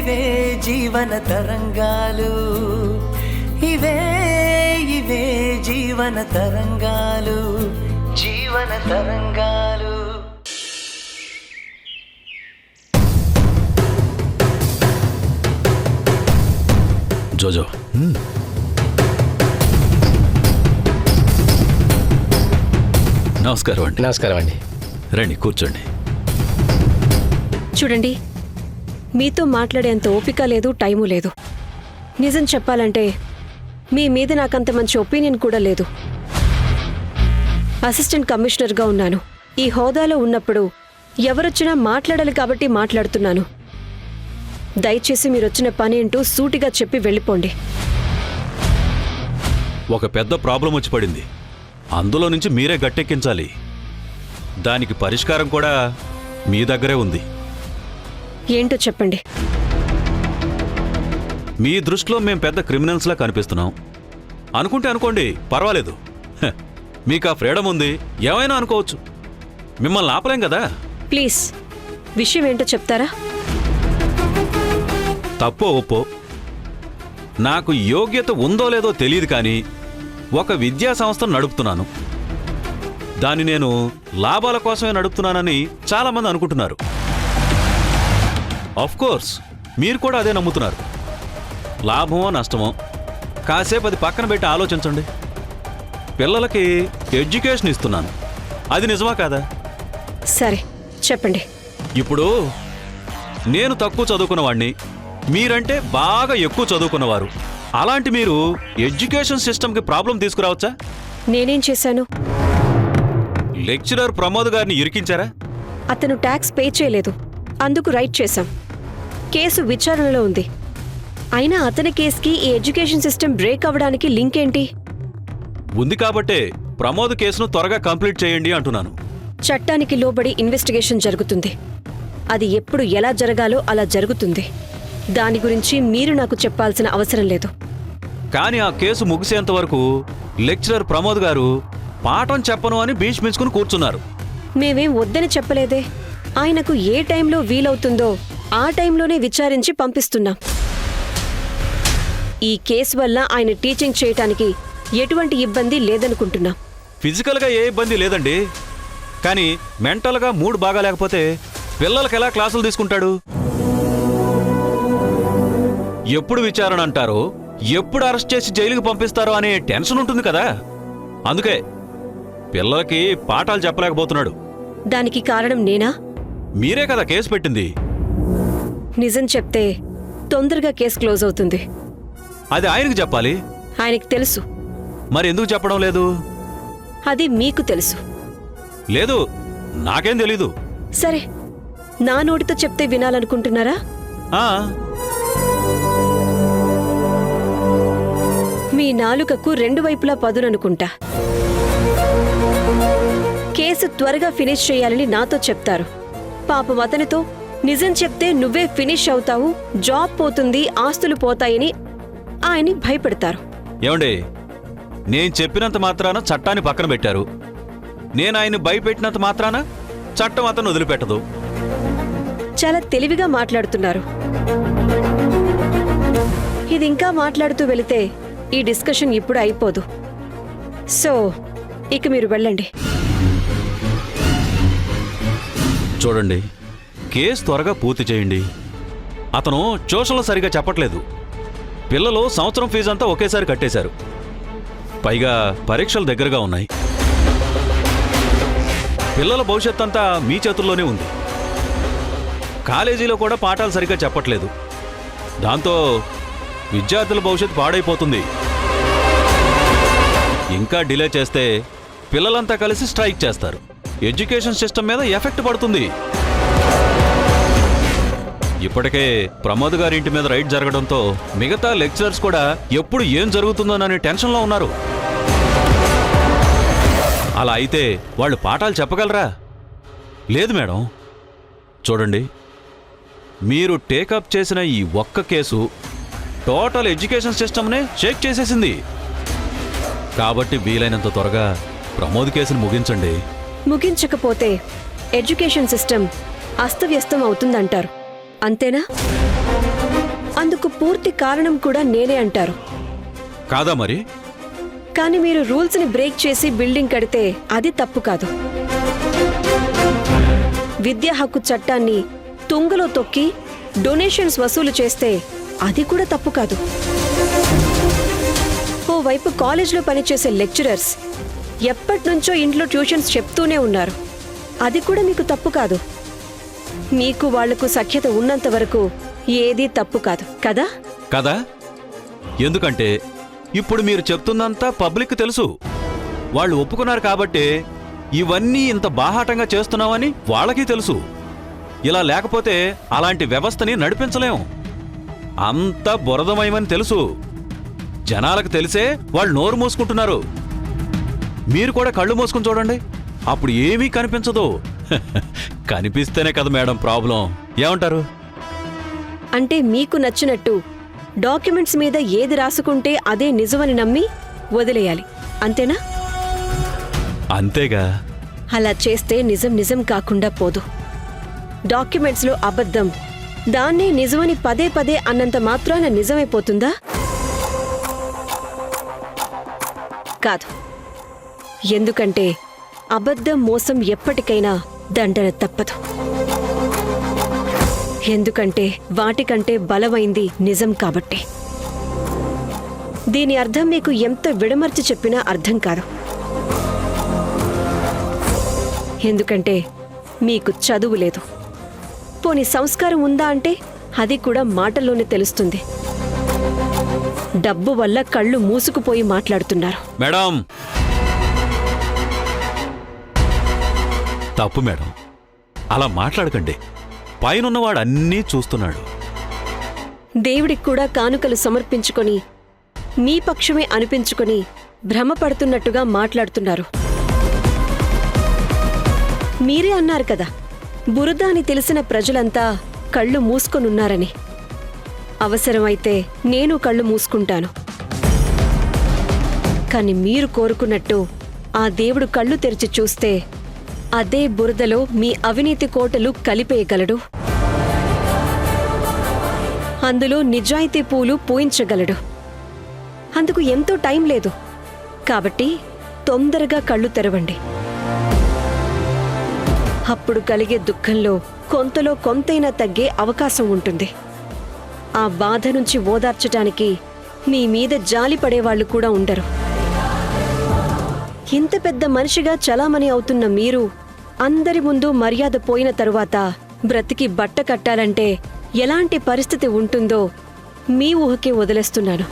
ఇవే జీవన తరంగాలు, ఇవే ఇవే జీవన తరంగాలు, జీవన తరంగాలు. జోజో, నమస్కారం అండి. నమస్కారం అండి. రండి కూర్చోండి. చూడండి, మీతో మాట్లాడేంత ఓపిక లేదు, టైము లేదు. నిజం చెప్పాలంటే మీ మీద నాకంత మంచి ఒపీనియన్ కూడా లేదు. అసిస్టెంట్ కమిషనర్గా ఉన్నాను. ఈ హోదాలో ఉన్నప్పుడు ఎవరొచ్చినా మాట్లాడాలి కాబట్టి మాట్లాడుతున్నాను. దయచేసి మీరొచ్చిన పని ఏంటో సూటిగా చెప్పి వెళ్ళిపోండి. ఒక పెద్ద ప్రాబ్లం వచ్చి పడింది. అందులో నుంచి మీరే గట్టెక్కించాలి. దానికి పరిష్కారం కూడా మీ దగ్గరే ఉంది. ఏంటో చెప్పండి. మీ దృష్టిలో మేం పెద్ద క్రిమినల్స్లా కనిపిస్తున్నాం అనుకుంటే అనుకోండి, పర్వాలేదు. మీకు ఆ ఫ్రీడమ్ ఉంది, ఏమైనా అనుకోవచ్చు. మిమ్మల్ని ఆపలేం కదా. ప్లీజ్ విషయం ఏంటో చెప్తారా? తప్పో ఒప్పో నాకు యోగ్యత ఉందో లేదో తెలియదు, కానీ ఒక విద్యా సంస్థను నడుపుతున్నాను. దాన్ని నేను లాభాల కోసమే నడుపుతున్నానని చాలామంది అనుకుంటున్నారు. కోర్స్ మీరు కూడా అదే నమ్ముతున్నారు. లాభమో నష్టమో కాసేపు అది పక్కన పెట్టి ఆలోచించండి. పిల్లలకి ఎడ్యుకేషన్ ఇస్తున్నాను, అది నిజమా కాదా? సరే చెప్పండి. ఇప్పుడు నేను తక్కువ చదువుకున్నవాడిని, మీరంటే బాగా ఎక్కువ చదువుకున్నవారు. అలాంటి మీరు ఎడ్యుకేషన్ సిస్టమ్కి ప్రాబ్లం తీసుకురావచ్చా? నేనేం చేశాను? లెక్చరర్ ప్రమోద్ గారిని ఇరికించారా? అతను ట్యాక్స్ పే చేయలేదు, అందుకు రైట్ చేశాం. కేసు విచారణలో ఉంది. అయినా అతని కేసుకి ఈ ఎడ్యుకేషన్ సిస్టమ్ బ్రేక్ అవ్వడానికి లింక్ ఏంటి? ఉంది కాబట్టే ప్రమోద్ కేసును త్వరగా కంప్లీట్ చేయండి అంటున్నాను. చట్టానికి లోబడి ఇన్వెస్టిగేషన్ జరుగుతుంది. అది ఎప్పుడు ఎలా జరగాలో అలా జరుగుతుంది. దాని గురించి మీరు నాకు చెప్పాల్సిన అవసరం లేదు. కానీ ఆ కేసు ముగిసేంత వరకు లెక్చరర్ ప్రమోద్ గారు పాఠం చెప్పను అని భీష్మించుకుని కూర్చున్నారు. మేమేం వద్దని చెప్పలేదే. ఆయనకు ఏ టైంలో వీలవుతుందో ఆ టైంలోనే విచారించి పంపిస్తున్నాం. ఈ కేసు వల్ల ఆయన టీచింగ్ చేయటానికి ఎటువంటి ఇబ్బంది లేదనుకుంటున్నాం. ఫిజికల్గా ఏ ఇబ్బంది లేదండి, కానీ మెంటల్గా మూడ్ బాగా లేకపోతే పిల్లలకి ఎలా క్లాసులు తీసుకుంటాడు? ఎప్పుడు విచారణ అంటారో, ఎప్పుడు అరెస్ట్ చేసి జైలుకి పంపిస్తారో అనే టెన్షన్ ఉంటుంది కదా. అందుకే పిల్లలకి పాఠాలు చెప్పలేకపోతున్నాడు. దానికి కారణం నేనా? మీరే కదా కేసు పెట్టింది. నిజం చెప్తే తొందరగా కేసు క్లోజ్ అవుతుంది. అది ఆయనకు చెప్పాలి. ఆయనకి తెలుసు. మరి ఎందుకు చెప్పడం లేదు? అది మీకు తెలుసు. లేదు, నాకేం తెలీదు. సరే, నా నోటితో చెప్తే వినాలనుకుంటున్నారా? మీ నాలుకకు రెండు వైపులా పదుననుకుంటా. కేసు త్వరగా ఫినిష్ చేయాలని నాతో చెప్తారు. పాపం అతనితో నిజం చెప్తే నువ్వే ఫినిష్ అవుతావు, జాబ్ పోతుంది, ఆస్తులు పోతాయని ఆయన్ని భయపెడతారు. ఏమండి, నేను చెప్పినంత మాత్రాన చట్టాన్ని పక్కన పెట్టారు. నేను ఆయన్ని భయపెట్టినంత మాత్రాన చట్టం అతను వదిలిపెట్టదు. చాలా తెలివిగా మాట్లాడుతున్నారు. ఇది ఇంకా మాట్లాడుతూ వెళితే ఈ డిస్కషన్ ఇప్పుడు అయిపోదు. సో ఇక మీరు వెళ్ళండి. చూడండి, కేసు త్వరగా పూర్తి చేయండి. అతను ట్యూషన్లో సరిగా చెప్పట్లేదు. పిల్లలు సంవత్సరం ఫీజు అంతా ఒకేసారి కట్టేశారు. పైగా పరీక్షలు దగ్గరగా ఉన్నాయి. పిల్లల భవిష్యత్ అంతా మీ చేతుల్లోనే ఉంది. కాలేజీలో కూడా పాఠాలు సరిగ్గా చెప్పట్లేదు. దాంతో విద్యార్థుల భవిష్యత్తు పాడైపోతుంది. ఇంకా డిలే చేస్తే పిల్లలంతా కలిసి స్ట్రైక్ చేస్తారు. ఎడ్యుకేషన్ సిస్టమ్ మీద ఎఫెక్ట్ పడుతుంది. ఇప్పటికే ప్రమోద్ గారి ఇంటి మీద రైడ్ జరగడంతో మిగతా లెక్చరర్స్ కూడా ఎప్పుడు ఏం జరుగుతుందోననే టెన్షన్లో ఉన్నారు. అలా అయితే వాళ్ళు పాఠాలు చెప్పగలరా? లేదు మేడం. చూడండి, మీరు టేకప్ చేసిన ఈ ఒక్క కేసు టోటల్ ఎడ్యుకేషన్ సిస్టమ్నే షేక్ చేసేసింది. కాబట్టి వీలైనంత త్వరగా ప్రమోద్ కేసును ముగించండి. ముగించకపోతే ఎడ్యుకేషన్ సిస్టమ్ అస్తవ్యస్తం అవుతుందంటారు, అంతేనా? అందుకు పూర్తి కారణం కూడా నేనే అంటారు. కాదా మరి? కానీ మీరు రూల్స్ని బ్రేక్ చేసి బిల్డింగ్ కడితే అది తప్పు కాదు. విద్యా హక్కు చట్టాన్ని తుంగలో తొక్కి డొనేషన్స్ వసూలు చేస్తే అది కూడా తప్పు కాదు. ఓవైపు కాలేజ్లో పనిచేసే లెక్చరర్స్ ఎప్పటినుంచో ఇంట్లో ట్యూషన్స్ చెప్తూనే ఉన్నారు. అది కూడా మీకు తప్పు కాదు. మీకు వాళ్లకు సఖ్యత ఉన్నంత వరకు ఏదీ తప్పు కాదు కదా? కదా? ఎందుకంటే ఇప్పుడు మీరు చెప్తుందంతా పబ్లిక్ తెలుసు. వాళ్ళు ఒప్పుకున్నారు కాబట్టే ఇవన్నీ ఇంత బాహాటంగా చేస్తున్నామని వాళ్ళకి తెలుసు. ఇలా లేకపోతే అలాంటి వ్యవస్థని నడిపించలేం. అంతా బురదమయమని తెలుసు. జనాలకు తెలిసే వాళ్ళు నోరు మూసుకుంటున్నారు. మీరు కూడా కళ్ళు మూసుకుని చూడండి, అప్పుడు ఏమీ కనిపించదు. కనిపిస్తేనే కదా మేడం ప్రాబ్లం. ఏమంటారు? అంటే మీకు నచ్చినట్టు డాక్యుమెంట్స్ మీద ఏది రాసుకుంటే అదే నిజమని నమ్మి వదిలేయాలి, అంతేనా? అంతేగా. అలా చేస్తే నిజం నిజం కాకుండా పోదు. డాక్యుమెంట్స్లో అబద్ధం దాన్నే నిజమని పదే పదే అన్నంత మాత్రాన నిజమైపోతుందా? కాదు. ఎందుకంటే అబద్ధం, మోసం ఎప్పటికైనా దండన తప్పదు. ఎందుకంటే వాటికంటే బలమైంది నిజం కాబట్టి. దీని అర్థం మీకు ఎంత విడమర్చి చెప్పినా అర్థం కాదు. ఎందుకంటే మీకు చదువు లేదు. పోనీ సంస్కారం ఉందా అంటే అది కూడా మాటల్లోనే తెలుస్తుంది. డబ్బు వల్ల కళ్ళు మూసుకుపోయి మాట్లాడుతున్నారు. మేడం, తప్పు మేడం. అలా మాట్లాడకండి. పైనున్నవాడు అన్నీ చూస్తున్నాడు. దేవుడికి కూడా కానుకలు సమర్పించుకొని మీ పక్షమే అనిపించుకొని భ్రమపడుతున్నట్టుగా మాట్లాడుతున్నారు. మీరే అన్నారు కదా, బురద అని తెలిసిన ప్రజలంతా కళ్ళు మూసుకొనున్నారని. అవసరమైతే నేను కళ్ళు మూసుకుంటాను. కాని మీరు కోరుకున్నట్టు ఆ దేవుడు కళ్ళు తెరిచి చూస్తే అదే బురదలో మీ అవినీతి కోటలు కలిపేయగలడు. అందులో నిజాయితీ పూలు పూయించగలడు. అందుకు ఎంతో టైం లేదు. కాబట్టి తొందరగా కళ్ళు తెరవండి. అప్పుడు కలిగే దుఃఖంలో కొంతలో కొంతైనా తగ్గే అవకాశం ఉంటుంది. ఆ బాధ నుంచి ఓదార్చటానికి మీ మీద జాలి పడేవాళ్లు కూడా ఉండరు. ఇంత పెద్ద మనిషిగా చలామణి అవుతున్న మీరు అందరి ముందు మర్యాద పోయిన తరువాత బ్రతికి బట్ట కట్టాలంటే ఎలాంటి పరిస్థితి ఉంటుందో మీ ఊహకే వదిలేస్తున్నాను.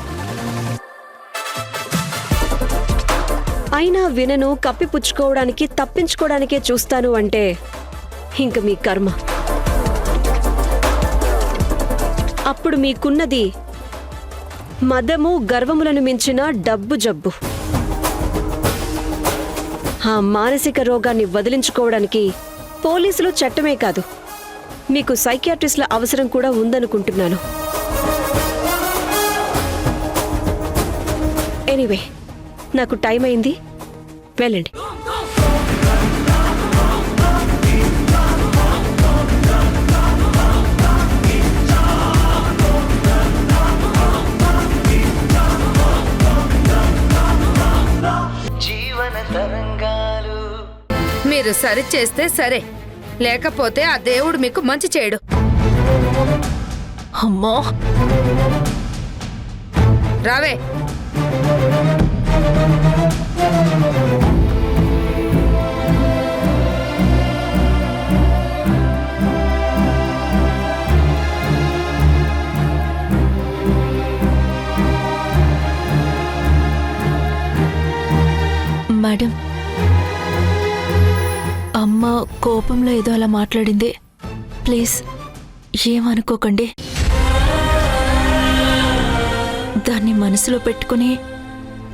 అయినా వినను, కప్పిపుచ్చుకోవడానికి, తప్పించుకోవడానికే చూస్తాను అంటే ఇంక మీ కర్మ. అప్పుడు మీకున్నది మదము, గర్వములను మించిన డబ్బు జబ్బు. ఆ మానసిక రోగాన్ని వదిలించుకోవడానికి పోలీసులు చట్టమే కాదు, మీకు సైకియాట్రిస్టుల అవసరం కూడా ఉందనుకుంటున్నాను. ఎనీవే, నాకు టైం అయింది, వెళ్ళండి. జీవన తరంగాలు. మీరు సరి చేస్తే సరే, లేకపోతే ఆ దేవుడు మీకు మంచి చేయడు. అమ్మా, రావే. మేడం, అమ్మ కోపంలో ఏదో అలా మాట్లాడింది. ప్లీజ్ ఏమనుకోకండి. దాన్ని మనసులో పెట్టుకుని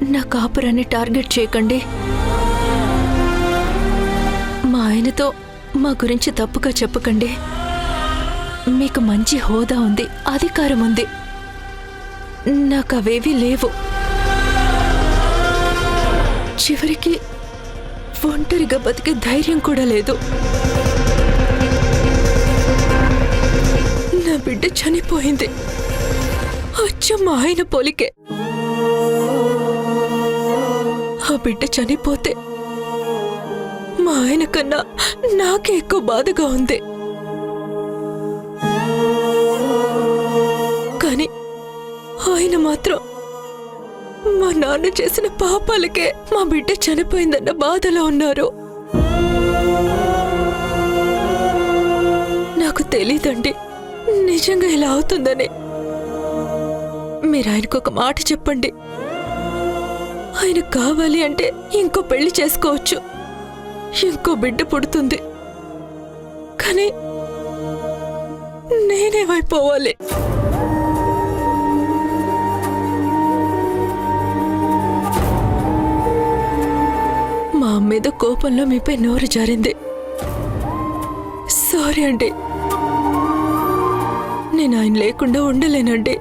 నా కాపురాన్ని టార్గెట్ చేయకండి. మా ఆయనతో మా గురించి తప్పుగా చెప్పకండి. మీకు మంచి హోదా ఉంది, అధికారం ఉంది. నాకు అవేవీ లేవు. చివరికి ఒంటరిగా బతికే ధైర్యం కూడా లేదు. నా బిడ్డ చనిపోయింది. అచ్చం మా ఆయన పోలికే. ఆ బిడ్డ చనిపోతే మా ఆయన కన్నా నాకే ఎక్కువ బాధగా ఉంది. కానీ ఆయన మాత్రం మా నాన్న చేసిన పాపాలకే మా బిడ్డ చనిపోయిందన్న బాధలో ఉన్నారు. నాకు తెలీదండి నిజంగా ఇలా అవుతుందని. మీరు ఆయనకు ఒక మాట చెప్పండి. ఆయన కావాలి అంటే ఇంకో పెళ్లి చేసుకోవచ్చు, ఇంకో బిడ్డ పుడుతుంది. కానీ నేనేమైపోవాలి? మా అమ్మేదో కోపంలో మీపై నోరు జారింది. సారీ అండి. నేను ఆయన లేకుండా ఉండలేనండి.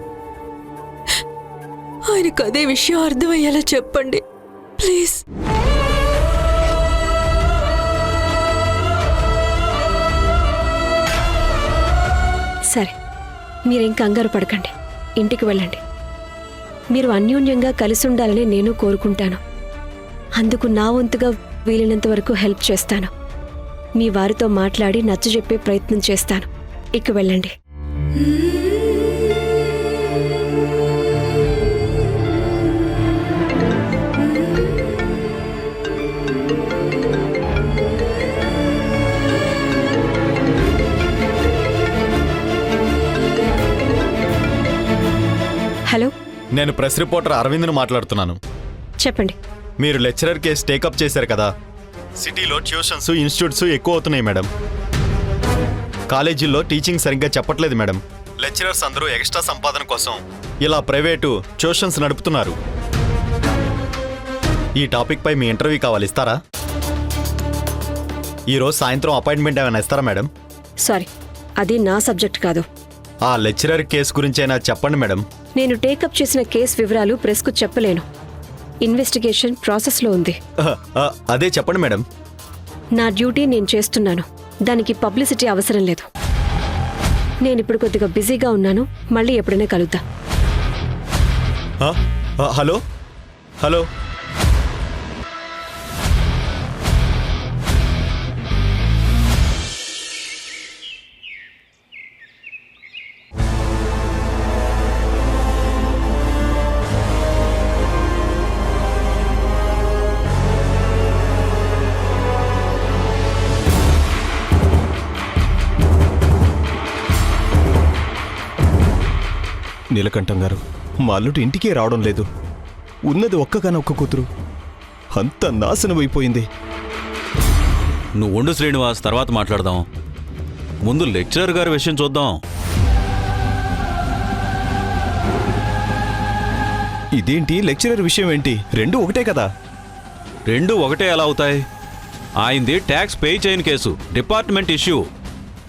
ఆయనకు అదే విషయం అర్థమయ్యేలా చెప్పండి ప్లీజ్. సరే, మీరేం కంగారు పడకండి, ఇంటికి వెళ్ళండి. మీరు అన్యోన్యంగా కలిసి ఉండాలని నేను కోరుకుంటాను. అందుకు నా వంతుగా వీలైనంత వరకు హెల్ప్ చేస్తాను. మీ వారితో మాట్లాడి నచ్చజెప్పే ప్రయత్నం చేస్తాను. ఇక వెళ్ళండి. హలో, నేను ప్రెస్ రిపోర్టర్ అరవింద్ను మాట్లాడుతున్నాను. చెప్పండి. మీరు లెక్చరర్ కేసు టేకప్ చేశారు కదా. సిటీలో ట్యూషన్స్, ఇన్స్టిట్యూట్స్ ఎక్కువ అవుతున్నాయి మేడం. కాలేజీల్లో టీచింగ్ సరిగ్గా చెప్పట్లేదు మేడం. లెక్చరర్స్ అందరూ ఎక్స్ట్రా సంపాదన కోసం ఇలా ప్రైవేటు ట్యూషన్స్ నడుపుతున్నారు. ఈ టాపిక్ పై మీ ఇంటర్వ్యూ కావాలి, ఇస్తారా? ఈరోజు సాయంత్రం అపాయింట్మెంట్ ఏమైనా ఇస్తారా మేడం? సారీ, అది నా సబ్జెక్ట్ కాదు. ఆ లెక్చరర్ కేసు గురించైనా చెప్పండి మేడం. నేను టేకప్ చేసిన కేసు వివరాలు ప్రెస్కు చెప్పలేను. ఇన్వెస్టిగేషన్ ప్రాసెస్లో ఉంది. అదే చెప్పండి మేడం. నా డ్యూటీ నేను చేస్తున్నాను, దానికి పబ్లిసిటీ అవసరం లేదు. నేనిప్పుడు కొద్దిగా బిజీగా ఉన్నాను, మళ్ళీ ఎప్పుడైనా కలుద్దాం. హలో హలో నీలకంఠం గారు, మా అల్లుడు ఇంటికే రావడం లేదు. ఉన్నది ఒక్కగానొక్క కూతురు, అంతా నాశనమైపోయింది. నువ్వు ఉండు శ్రీనివాస్, తర్వాత మాట్లాడదాం. ముందు లెక్చరర్ గారి విషయం చూద్దాం. ఇదేంటి లెక్చరర్ విషయం ఏంటి? రెండు ఒకటే కదా. రెండు ఒకటే ఎలా అవుతాయి? ఆయనది ట్యాక్స్ పే చేయని కేసు, డిపార్ట్మెంట్ ఇష్యూ.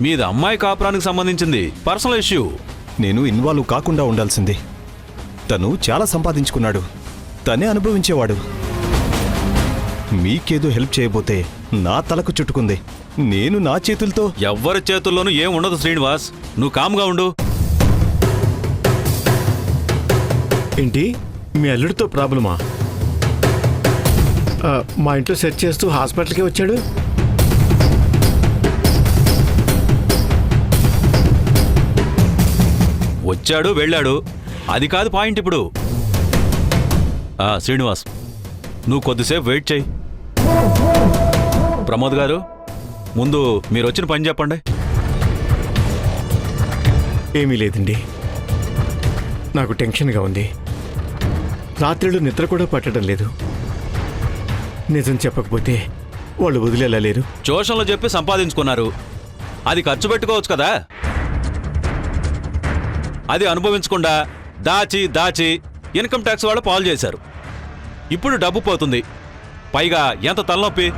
మీది అమ్మాయి కాపురానికి సంబంధించింది, పర్సనల్ ఇష్యూ. నేను ఇన్వాల్వ్ కాకుండా ఉండాల్సింది. తను చాలా సంపాదించుకున్నాడు, తనే అనుభవించేవాడు. మీకేదో హెల్ప్ చేయబోతే నా తలకు చుట్టుకుంది. నేను నా చేతులతో. ఎవ్వరి చేతుల్లోనూ ఏం ఉండదు శ్రీనివాస్, నువ్వు కామ్గా ఉండు. ఏంటి, మీ అల్లుడితో ప్రాబ్లమా? మా ఇంట్లో సెర్చ్ చేస్తూ హాస్పిటల్కి వచ్చాడు. వచ్చాడు వెళ్ళాడు, అది కాదు పాయింట్ ఇప్పుడు. శ్రీనివాస్, నువ్వు కొద్దిసేపు వెయిట్ చేయి. ప్రమోద్ గారు, ముందు మీరు వచ్చిన పని చెప్పండి. ఏమీ లేదండి, నాకు టెన్షన్గా ఉంది. రాత్రిళ్ళు నిద్ర కూడా పట్టడం లేదు. నిజం చెప్పకపోతే వాళ్ళు వదిలేలా లేరు. ట్యూషన్లో చెప్పి సంపాదించుకున్నారు, అది ఖర్చు పెట్టుకోవచ్చు కదా. అది అనుభవించకుండా దాచి దాచి ఇన్కమ్ ట్యాక్స్ వాళ్ళు పాలు చేశారు. ఇప్పుడు డబ్బు పోతుంది, పైగా ఎంత తలనొప్పి.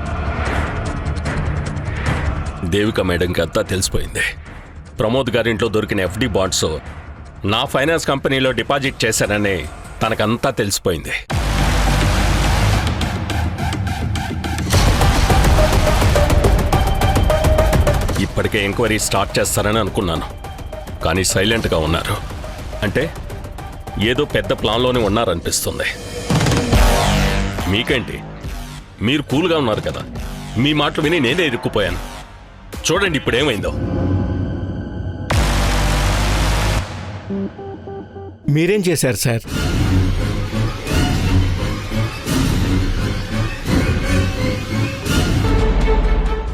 దేవిక మేడంకి అంతా తెలిసిపోయింది. ప్రమోద్ గారింట్లో దొరికిన ఎఫ్డి బాండ్స్ నా ఫైనాన్స్ కంపెనీలో డిపాజిట్ చేశానని తనకంతా తెలిసిపోయింది. ఇప్పటికే ఎంక్వైరీ స్టార్ట్ చేస్తారని అనుకున్నాను, కానీ సైలెంట్గా ఉన్నారు. అంటే ఏదో పెద్ద ప్లాన్లోనే ఉన్నారనిపిస్తుంది. మీకేంటి, మీరు కూల్గా ఉన్నారు కదా, మీ మాటలు విని నేనే ఇరుక్కుపోయాను. చూడండి ఇప్పుడు ఏమైందో. మీరేం చేశారు సార్?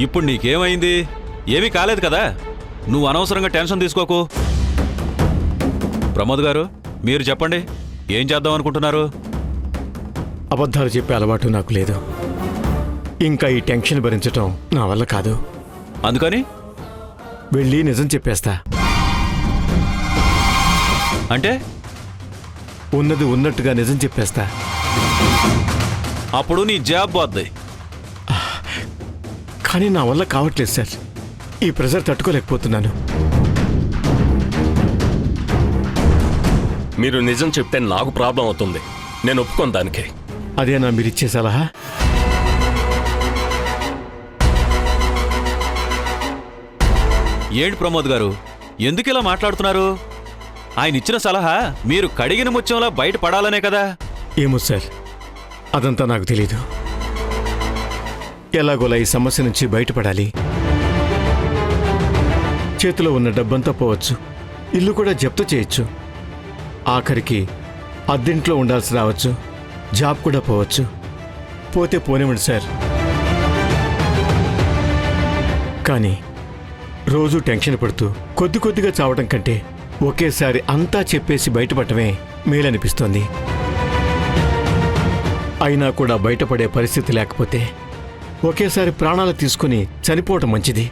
ఇప్పుడు నీకేమైంది? ఏమీ కాలేదు కదా, నువ్వు అనవసరంగా టెన్షన్ తీసుకోకు. ప్రమోద్ గారు, మీరు చెప్పండి, ఏం చేద్దాం అనుకుంటున్నారు? అబద్ధాలు చెప్పే అలవాటు నాకు లేదు. ఇంకా ఈ టెన్షన్ భరించటం నా వల్ల కాదు. అందుకని వెళ్ళి నిజం చెప్పేస్తా. అంటే ఉన్నది ఉన్నట్టుగా నిజం చెప్పేస్తా. అప్పుడు నీ జాబ్ పోద్ది. కానీ నా వల్ల కావట్లేదు సార్. ఈ ప్రెజర్ తట్టుకోలేకపోతున్నాను. మీరు నిజం చెప్తే నాకు ప్రాబ్లం అవుతుంది. నేను ఒప్పుకోను దానికి. అదేనా మీరిచ్చే సలహా? ఏంటి ప్రమోద్ గారు, ఎందుకు ఇలా మాట్లాడుతున్నారు? ఆయన ఇచ్చిన సలహా మీరు కడిగిన ముత్యంలా బయటపడాలనే కదా. ఏమో సార్, అదంతా నాకు తెలీదు. ఎలాగోలా ఈ సమస్య నుంచి బయటపడాలి. చేతిలో ఉన్న డబ్బంతా పోవచ్చు, ఇల్లు కూడా జప్తు చేయొచ్చు, ఆఖరికి అద్దెంట్లో ఉండాల్సి రావచ్చు, జాబ్ కూడా పోవచ్చు. పోతే పోనివ్వండి సార్. కానీ రోజు టెన్షన్ పడుతూ కొద్ది కొద్దిగా చావడం కంటే ఒకేసారి అంతా చెప్పేసి బయటపడటమే మేలనిపిస్తోంది. అయినా కూడా బయటపడే పరిస్థితి లేకపోతే ఒకేసారి ప్రాణాలు తీసుకుని చనిపోవటం మంచిది.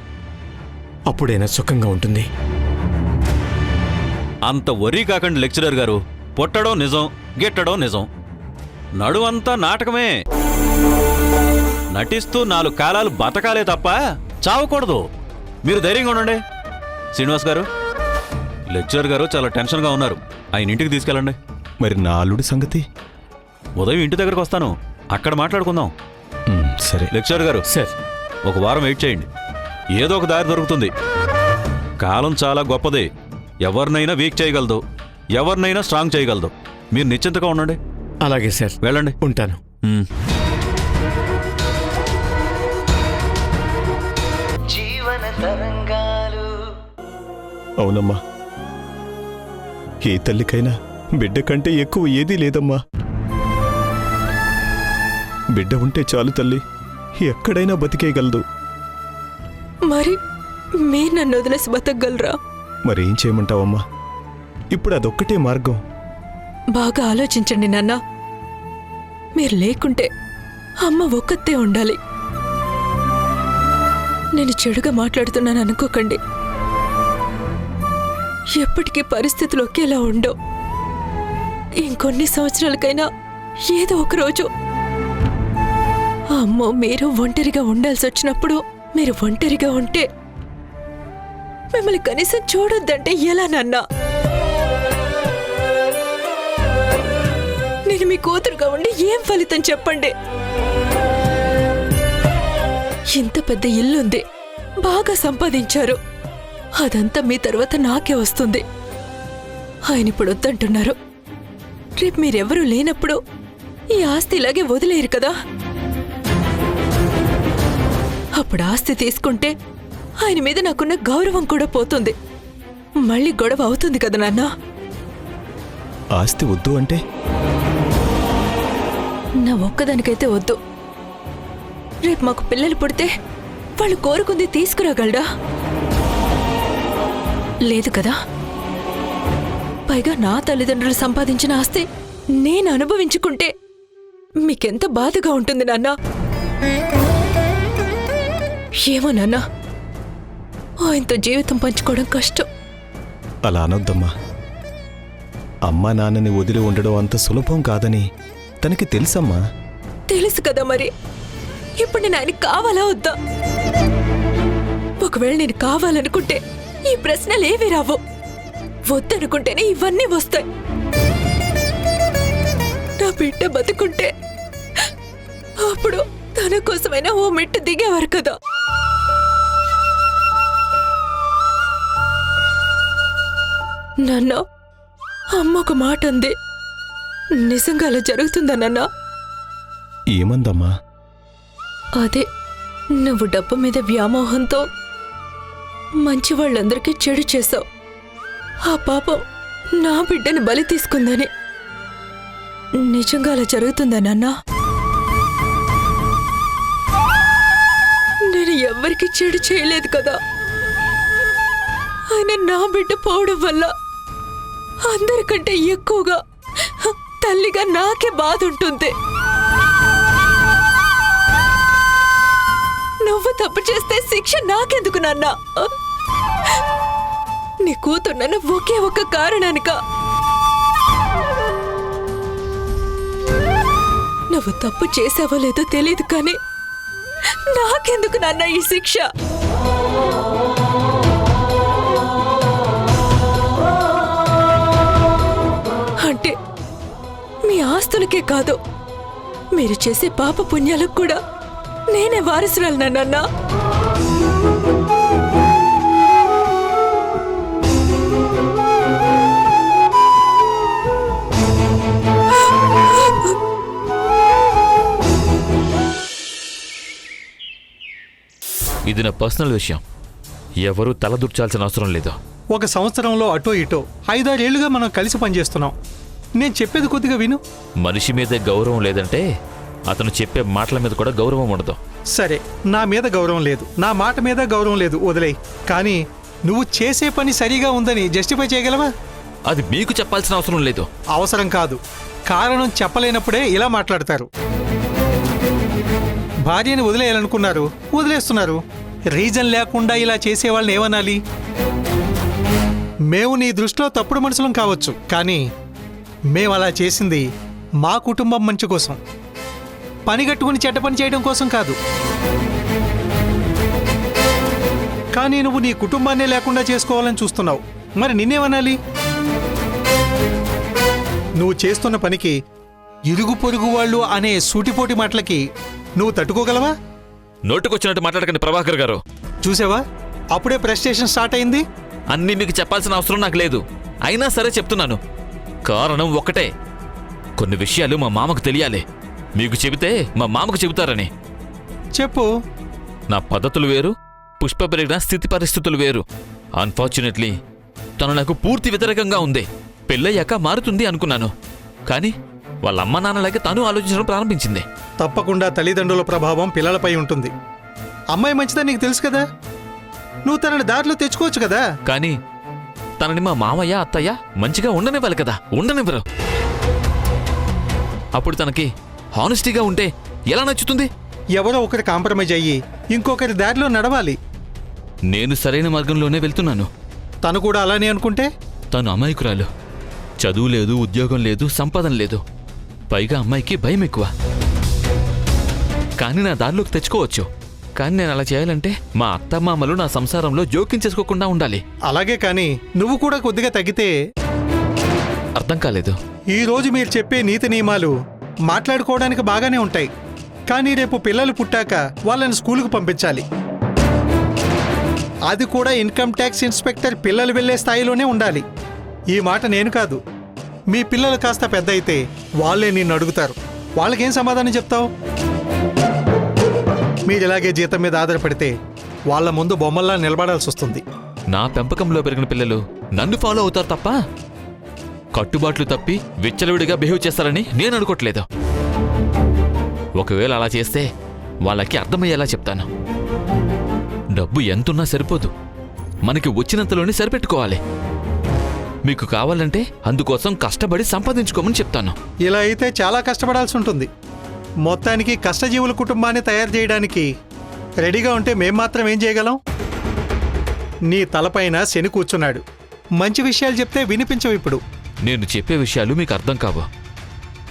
అప్పుడైనా సుఖంగా ఉంటుంది. అంత వరీ కాకండి లెక్చరర్ గారు. పుట్టడం నిజం, గిట్టడం నిజం, నడువంతా నాటకమే. నటిస్తూ 4 కాలాలు బతకాలే తప్ప చావకూడదు. మీరు ధైర్యంగా ఉండండి. శ్రీనివాస్ గారు, లెక్చరర్ గారు చాలా టెన్షన్గా ఉన్నారు, ఆయన ఇంటికి తీసుకెళ్ళండి. మరి నా అల్లుడి సంగతి? ఉదయం ఇంటి దగ్గరకు వస్తాను, అక్కడ మాట్లాడుకుందాం. సరే. లెక్చరర్ గారు, సార్, ఒక వారం వెయిట్ చేయండి, ఏదో ఒక దారి దొరుకుతుంది. కాలం చాలా గొప్పది. ఎవరినైనా వీక్ చేయగలదు, ఎవరినైనా స్ట్రాంగ్ చేయగలదు. మీరు నిశ్చింతగా ఉండండి. అలాగే సార్, వెళ్ళండి. ఉంటాను. జీవన తరంగాలు. అవునమ్మా, ఏ తల్లికైనా బిడ్డ కంటే ఎక్కువ ఏదీ లేదమ్మా. బిడ్డ ఉంటే చాలు తల్లి, ఎక్కడైనా బతికేయగలదు. మరి మీరు నన్ను వదిలేసి బతకగలరా? మరేం చేయమంటావమ్మా, ఇప్పుడు అదొక్కటే మార్గం. బాగా ఆలోచించండి నాన్న. మీరు లేకుంటే అమ్మ ఒక్కతే ఉండాలి. నేను చెడుగా మాట్లాడుతున్నాను అనుకోకండి. ఎప్పటికీ పరిస్థితులు ఒకేలా ఉండవు. ఇంకొన్ని సంవత్సరాలకైనా ఏదో ఒక రోజు అమ్మో మీరు ఒంటరిగా ఉండాల్సి వచ్చినప్పుడు మీరు ఒంటరిగా ఉంటే మిమ్మల్ని కనీసం చూడొద్దంటే ఎలా నాన్నా? నేను మీ కూతురుగా ఉండి ఏం ఫలితం చెప్పండి? ఇంత పెద్ద ఇల్లుంది, బాగా సంపాదించారు, అదంతా మీ తర్వాత నాకే వస్తుంది. ఆయన ఇప్పుడు వద్దంటున్నారు. రేపు మీరెవరూ లేనప్పుడు ఈ ఆస్తి ఇలాగే వదిలేరు కదా. అప్పుడు ఆస్తి తీసుకుంటే ఆయన మీద నాకున్న గౌరవం కూడా పోతుంది. మళ్ళీ గొడవ అవుతుంది కదా నాన్న. ఆస్తి వద్దు అంటే? నా ఒక్కదానికైతే వద్దు. రేపు మాకు పిల్లలు పుడితే వాళ్ళు కోరుకుంది తీసుకురాగలడా? లేదు కదా. పైగా నా తల్లిదండ్రులు సంపాదించిన ఆస్తి నేను అనుభవించుకుంటే మీకెంత బాధగా ఉంటుంది నాన్న. ఏమో నాన్న, ఆయనతో జీవితం పంచుకోవడం కష్టం. అలా అనొద్దమ్మా. అమ్మా నాన్నని వదిలి ఉండడం అంత సులభం కాదని తనకి తెలుసమ్మా. తెలుసు కదా, మరి ఇప్పుడు నేను ఆయన కావాలా వద్దా? ఒకవేళ నేను కావాలనుకుంటే ఈ ప్రశ్నలేవి రావు. వద్దనుకుంటేనే ఇవన్నీ వస్తాయి. నా బిడ్డ బతుకుంటే అప్పుడు తన కోసమైనా ఓ మెట్టు దిగేవారు కదా. నాన్న, అమ్మ ఒక మాట అంది. నిజంగా అలా జరుగుతుందా నాన్న? ఏమందమ్మా? అదే, నువ్వు డబ్బు మీద వ్యామోహంతో మంచి వాళ్ళందరికీ చెడు చేశావు. ఆ పాపం నా బిడ్డని బలి తీసుకుందని. నిజంగా అలా జరుగుతుందా నాన్న? నేను ఎవ్వరికి చెడు చేయలేదు కదా. ఆయన నా బిడ్డ పోవడం వల్ల అందరికంటే ఎక్కువగా తల్లిగా నాకే బాధ ఉంటుంది. నువ్వు తప్పు చేస్తే శిక్ష నాకెందుకు నాన్న? నీ కూతున్నన్న ఒకే ఒక్క కారణానిక. నువ్వు తప్పు చేసావో లేదో తెలీదు కానీ నాకెందుకు నాన్న ఈ శిక్ష? అంటే మీ ఆస్తులకే కాదు, మీరు చేసే పాప పుణ్యాలకు కూడా నేనే వారసురాలనా నాన్న? ఇది నా పర్సనల్ విషయం. ఎవరూ తలదూర్చాల్సిన అవసరం లేదు. ఒక సంవత్సరంలో అటో ఇటో 5-6 ఏళ్లుగా మనం కలిసి పనిచేస్తున్నాం. నేను చెప్పేది కొద్దిగా విను. మనిషి మీదే గౌరవం లేదంటే అతను చెప్పే మాటల మీద కూడా గౌరవం ఉండదు. సరే, నా మీద గౌరవం లేదు, నా మాట మీద గౌరవం లేదు, వదిలేయ్. కానీ నువ్వు చేసే పని సరిగా ఉందని జస్టిఫై చేయగలవా? అది మీకు చెప్పాల్సిన అవసరం లేదు. అవసరం కాదు, కారణం చెప్పలేనప్పుడే ఇలా మాట్లాడతారు. భార్యని వదిలేయాలనుకున్నారు, వదిలేస్తున్నారు. రీజన్ లేకుండా ఇలా చేసేవాళ్ళని ఏమనాలి? మేము నీ దృష్టిలో తప్పుడు మనుషులం కావచ్చు, కానీ మేము అలా చేసింది మా కుటుంబం మంచి కోసం, పని కట్టుకుని చెడ్డ పని చేయడం కోసం కాదు. కానీ నువ్వు నీ కుటుంబాన్నే లేకుండా చేసుకోవాలని చూస్తున్నావు. మరి నిన్నేమనాలి? నువ్వు చేస్తున్న పనికి, ఇరుగు పొరుగు వాళ్ళు అనే సూటిపోటి మాటలకి నువ్వు తట్టుకోగలవా? నోటుకొచ్చినట్టు మాట్లాడకండి ప్రభాకర్ గారు. చూసావా, అప్పుడే ప్రెస్టేషన్ స్టార్ట్ అయింది. అన్నీ మీకు చెప్పాల్సిన అవసరం నాకు లేదు. అయినా సరే చెప్తున్నాను. కారణం ఒక్కటే, కొన్ని విషయాలు మా మామకు తెలియాలి. మీకు చెబితే మా మామకు చెబుతారని. చెప్పు. నా పద్ధతులు వేరు, పుష్ప పెరిగిన స్థితి పరిస్థితులు వేరు. అన్ఫార్చునేట్లీ తను నాకు పూర్తి వ్యతిరేకంగా ఉంది. పెళ్ళయ్యాక మారుతుంది అనుకున్నాను, కానీ వాళ్ళ అమ్మ నాన్నలాగే తను ఆలోచించడం ప్రారంభించింది. తప్పకుండా తల్లిదండ్రుల ప్రభావం పిల్లలపై ఉంటుంది. అమ్మాయి మంచిదా నీకు తెలుసు కదా, నువ్వు తనని దారిలో తెచ్చుకోవచ్చు కదా. కానీ తనని మా మామయ్య అత్తయ్య మంచిగా ఉండనివ్వాలి కదా, ఉండనివ్వరు. అప్పుడు తనకి హానెస్టీగా ఉంటే ఎలా నచ్చుతుంది? ఎవరో ఒకరి కాంప్రమైజ్ అయ్యి ఇంకొకరి దారిలో నడవాలి. నేను సరైన మార్గంలోనే వెళ్తున్నాను. తను కూడా అలానే అనుకుంటే? తను అమాయకురాలు. చదువు లేదు, ఉద్యోగం లేదు, సంపాదన లేదు. పైగా అమ్మాయికి భయం ఎక్కువ. కానీ నా దారిలోకి తెచ్చుకోవచ్చు. కానీ నేను అలా చేయాలంటే మా అత్తమామలు నా సంసారంలో జోక్యం చేసుకోకుండా ఉండాలి. అలాగే, కానీ నువ్వు కూడా కొద్దిగా తగ్గితే. అర్థం కాలేదు. ఈ రోజు మీరు చెప్పే నీతి నియమాలు మాట్లాడుకోవడానికి బాగానే ఉంటాయి, కానీ రేపు పిల్లలు పుట్టాక వాళ్ళని స్కూలుకు పంపించాలి. అది కూడా ఇన్కమ్ ట్యాక్స్ ఇన్స్పెక్టర్ పిల్లలు వెళ్లే స్థాయిలోనే ఉండాలి. ఈ మాట నేను కాదు, మీ పిల్లలు కాస్త పెద్ద అయితే వాళ్ళే నిన్ను అడుగుతారు. వాళ్ళకేం సమాధానం చెప్తావు? మీరు ఇలాగే జీతం మీద ఆధారపడితే వాళ్ళ ముందు బొమ్మల్లా నిలబడాల్సి వస్తుంది. నా పెంపకంలో పెరిగిన పిల్లలు నన్ను ఫాలో అవుతారు తప్ప కట్టుబాట్లు తప్పి విచ్చలవిడిగా బిహేవ్ చేస్తారని నేను అనుకోవట్లేదు. ఒకవేళ అలా చేస్తే వాళ్ళకి అర్థమయ్యేలా చెప్తాను. డబ్బు ఎంతున్నా సరిపోదు, మనకి వచ్చినంతలోనే సరిపెట్టుకోవాలి. మీకు కావాలంటే అందుకోసం కష్టపడి సంపాదించుకోమని చెప్తాను. ఇలా అయితే చాలా కష్టపడాల్సి ఉంటుంది. మొత్తానికి కష్టజీవుల కుటుంబాన్ని తయారు చేయడానికి రెడీగా ఉంటే మేం మాత్రం ఏం చేయగలం? నీ తలపైన శని కూర్చున్నాడు. మంచి విషయాలు చెప్తే వినిపించవు. ఇప్పుడు నేను చెప్పే విషయాలు మీకు అర్థం కావు.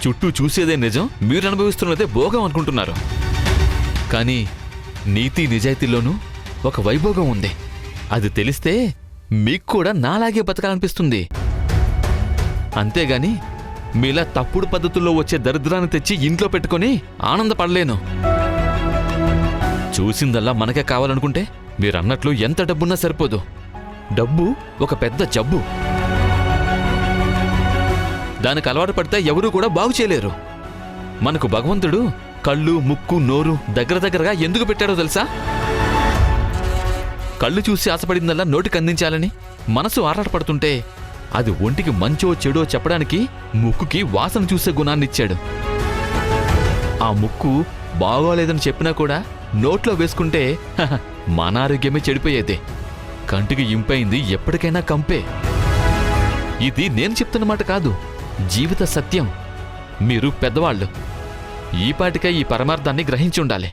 చుట్టూ చూసేదే నిజం, మీరు అనుభవిస్తున్నదే భోగం అనుకుంటున్నారు. కానీ నీతి నిజాయితీలోనూ ఒక వైభోగం ఉంది. అది తెలిస్తే మీకు కూడా నాలాగే బతకాలనిపిస్తుంది. అంతేగాని మీలా తప్పుడు పద్ధతుల్లో వచ్చే దరిద్రాన్ని తెచ్చి ఇంట్లో పెట్టుకొని ఆనందపడలేను. చూసిందల్లా మనకే కావాలనుకుంటే మీరన్నట్లు ఎంత డబ్బున్నా సరిపోదు. డబ్బు ఒక పెద్ద జబ్బు. దానికి అలవాటు పడితే ఎవరూ కూడా బాగు చేయలేరు. మనకు భగవంతుడు కళ్ళు, ముక్కు, నోరు దగ్గరగా ఎందుకు పెట్టాడో తెలుసా? కళ్ళు చూసి ఆశపడిందల్లా నోటికి అందించాలని. మనసు ఆరాటపడుతుంటే అది ఒంటికి మంచో చెడో చెప్పడానికి ముక్కుకి వాసన చూసే గుణాన్నిచ్చాడు. ఆ ముక్కు బాగోలేదని చెప్పినా కూడా నోట్లో వేసుకుంటే మన ఆరోగ్యమే చెడిపోయేది. కంటికి ఇంపైంది ఎప్పటికైనా కంపే. ఇది నేను చెప్తున్నమాట కాదు, జీవిత సత్యం. మీరు పెద్దవాళ్ళు, ఈపాటికే ఈ పరమార్థాన్ని గ్రహించి ఉండాలి.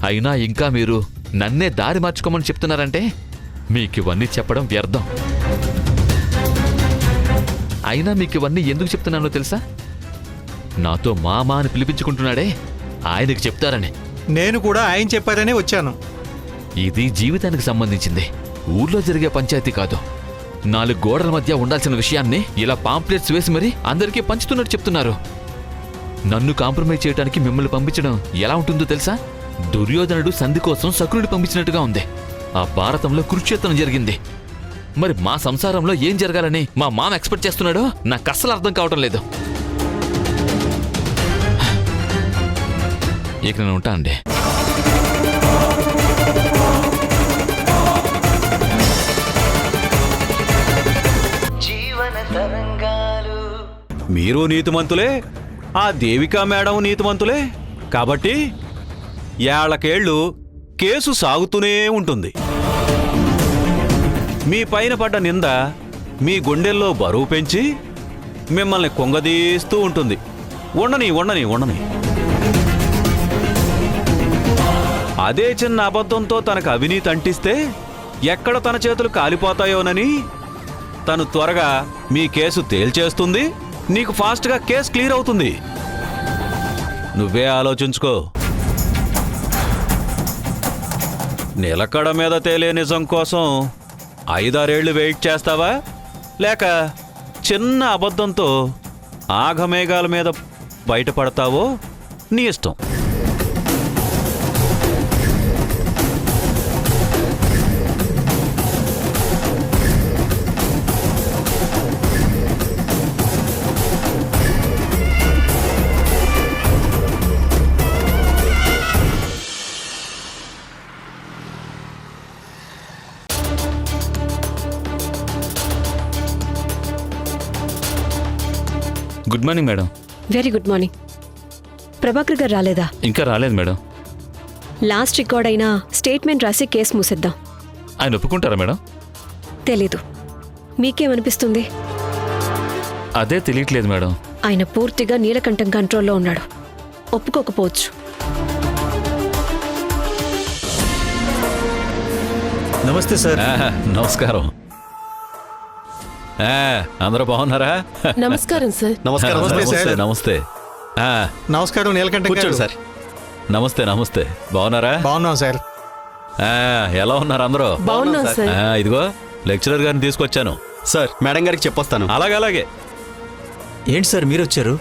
అయినా ఇంకా మీరు నన్నే దారి మార్చుకోమని చెప్తున్నారంటే మీకివన్నీ చెప్పడం వ్యర్థం. అయినా మీకివన్నీ ఎందుకు చెప్తున్నానో తెలుసా? నాతో మామా అని పిలిపించుకుంటున్నాడే, ఆయనకి చెప్తారని. నేను కూడా ఆయన చెప్పారనే వచ్చాను. ఇది జీవితానికి సంబంధించింది, ఊర్లో జరిగే పంచాయతీ కాదు. 4 గోడల మధ్య ఉండాల్సిన విషయాన్ని ఇలా పాంప్లెట్స్ వేసి మరీ అందరికీ పంచుతున్నట్టు చెప్తున్నారు. నన్ను కాంప్రమైజ్ చేయడానికి మిమ్మల్ని పంపించడం ఎలా ఉంటుందో తెలుసా? దుర్యోధనుడు సంధి కోసం శకునుడి పంపించినట్టుగా ఉంది. ఆ భారతంలో కురుక్షేత్రం జరిగింది. మరి మా సంసారంలో ఏం జరగాలని మా మామ ఎక్స్పెక్ట్ చేస్తున్నాడో నాకు అస్సలు అర్థం కావటం లేదు. ఇక నేను ఉంటా అండి. జీవన తరంగాలు. మీరు నీతిమంతులే, ఆ దేవికా మేడం నీతిమంతులే. కాబట్టి ఏళ్లకేళ్లు కేసు సాగుతూనే ఉంటుంది. మీ పైన పడ్డ నింద మీ గుండెల్లో బరువు పెంచి మిమ్మల్ని కొంగదీస్తూ ఉంటుంది. ఉండని ఉండని ఉండని. అదే చిన్న అబద్ధంతో తనకు అవినీతి అంటిస్తే ఎక్కడ తన చేతులు కాలిపోతాయోనని తను త్వరగా మీ కేసు తేల్చేస్తుంది. నీకు ఫాస్ట్గా కేసు క్లియర్ అవుతుంది. నువ్వే ఆలోచించుకో. నిలకడ మీద తేలే నిజం కోసం 5-6 ఏళ్లు వెయిట్ చేస్తావా, లేక చిన్న అబద్ధంతో ఆఘమేఘాల మీద బయటపడతావో నీ ఇష్టం. Good morning madam. Very good morning. Prabhakar గారు రాలేదా? ఇంకా రాలేదు మేడం. లాస్ట్ రికార్డ్ అయినా స్టేట్మెంట్ రాసి కేసు మూసేద్దాం. ఆయన ఒప్పుకుంటారా మేడం? తెలీదు. మీకేమనిపిస్తుంది? అదే తెలియట్లేదు మేడం. ఆయన పూర్తిగా నీలకంఠం కంట్రోల్లో ఉన్నాడు. ఒప్పుకోకపోవచ్చు. నమస్తే సార్. నమస్కారం. అందరూ బాగున్నారా? నమస్కారం సార్. నమస్కారం. నమస్తే నమస్తే. నమస్కారం నీలకంఠ కూర్చోండి సార్. నమస్తే నమస్తే. బాగున్నారా? బాగున్నాం సార్. ఎలా ఉన్నారు అందరూ? బాగున్నాం సార్. ఇదిగో లెక్చరర్ గారిని తీసుకొచ్చాను. సార్ మేడం గారికి చెప్పొస్తాను. అలాగే అలాగే. ఏంటి సార్ మీరు వచ్చారు?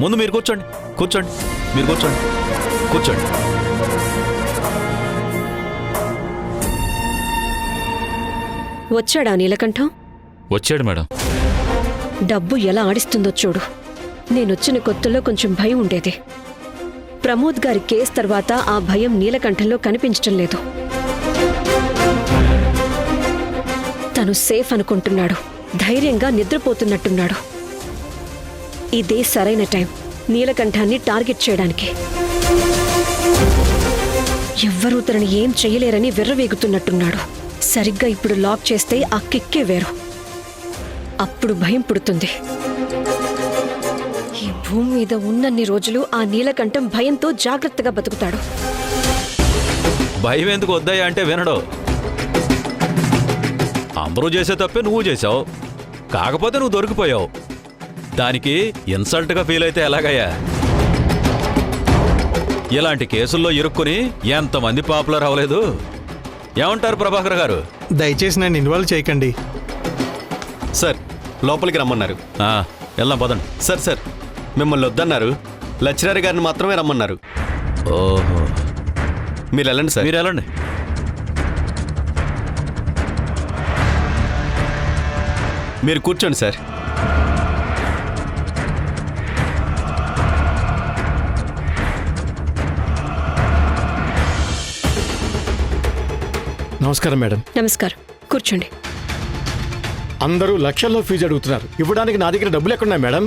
ముందు మీరు కూర్చోండి. కూర్చోండి, మీరు కూర్చోండి. కూర్చోండి. వచ్చాడా నీలకంఠం? వచ్చాడు మేడం. డబ్బు ఎలా ఆడిస్తుందో చూడు. నేనొచ్చిన కొత్తలో కొంచెం భయం ఉండేది. ప్రమోద్ గారి కేసు తర్వాత ఆ భయం నీలకంఠంలో కనిపించటం లేదు. తను సేఫ్ అనుకుంటున్నాడు. ధైర్యంగా నిద్రపోతున్నట్టున్నాడు. ఇదే సరైన టైం నీలకంఠాన్ని టార్గెట్ చేయడానికి. ఎవ్వరూ తనని ఏం చెయ్యలేరని విర్రవీగుతున్నట్టున్నాడు. సరిగ్గా ఇప్పుడు లాక్ చేస్తే ఆ కిక్కే వేరు. అప్పుడు భయం పుడుతుంది. ఈ భూమి మీద ఉన్నన్ని రోజులు ఆ నీలకంఠం భయంతో జాగ్రత్తగా బతుకుతాడు. భయం ఎందుకు వద్దయ్యా అంటే వినడు. అందరూ చేసే తప్పే నువ్వు చేశావు. కాకపోతే నువ్వు దొరికిపోయావు. దానికి ఇన్సల్ట్గా ఫీల్ అయితే ఎలాగయ్యా? ఇలాంటి కేసుల్లో ఇరుక్కుని ఎంతమంది పాపులర్ అవ్వలేదు? ఏమంటారు ప్రభాకర్ గారు? దయచేసి నన్ను ఇన్వాల్వ్ చేయకండి. సార్ లోపలికి రమ్మన్నారు. వెళ్దాం పదండి. సార్ మిమ్మల్ని వద్దన్నారు. లెక్చరర్ గారిని మాత్రమే రమ్మన్నారు. ఓహో, మీరు వెళ్ళండి సార్. మీరు వెళ్ళండి. మీరు కూర్చోండి సార్. నమస్కారం మేడం. నమస్కారం, కూర్చోండి. అందరూ లక్షల్లో ఫీజు అడుగుతున్నారు. ఇవ్వడానికి నా దగ్గర డబ్బులు ఎక్కడున్నాయి మేడం?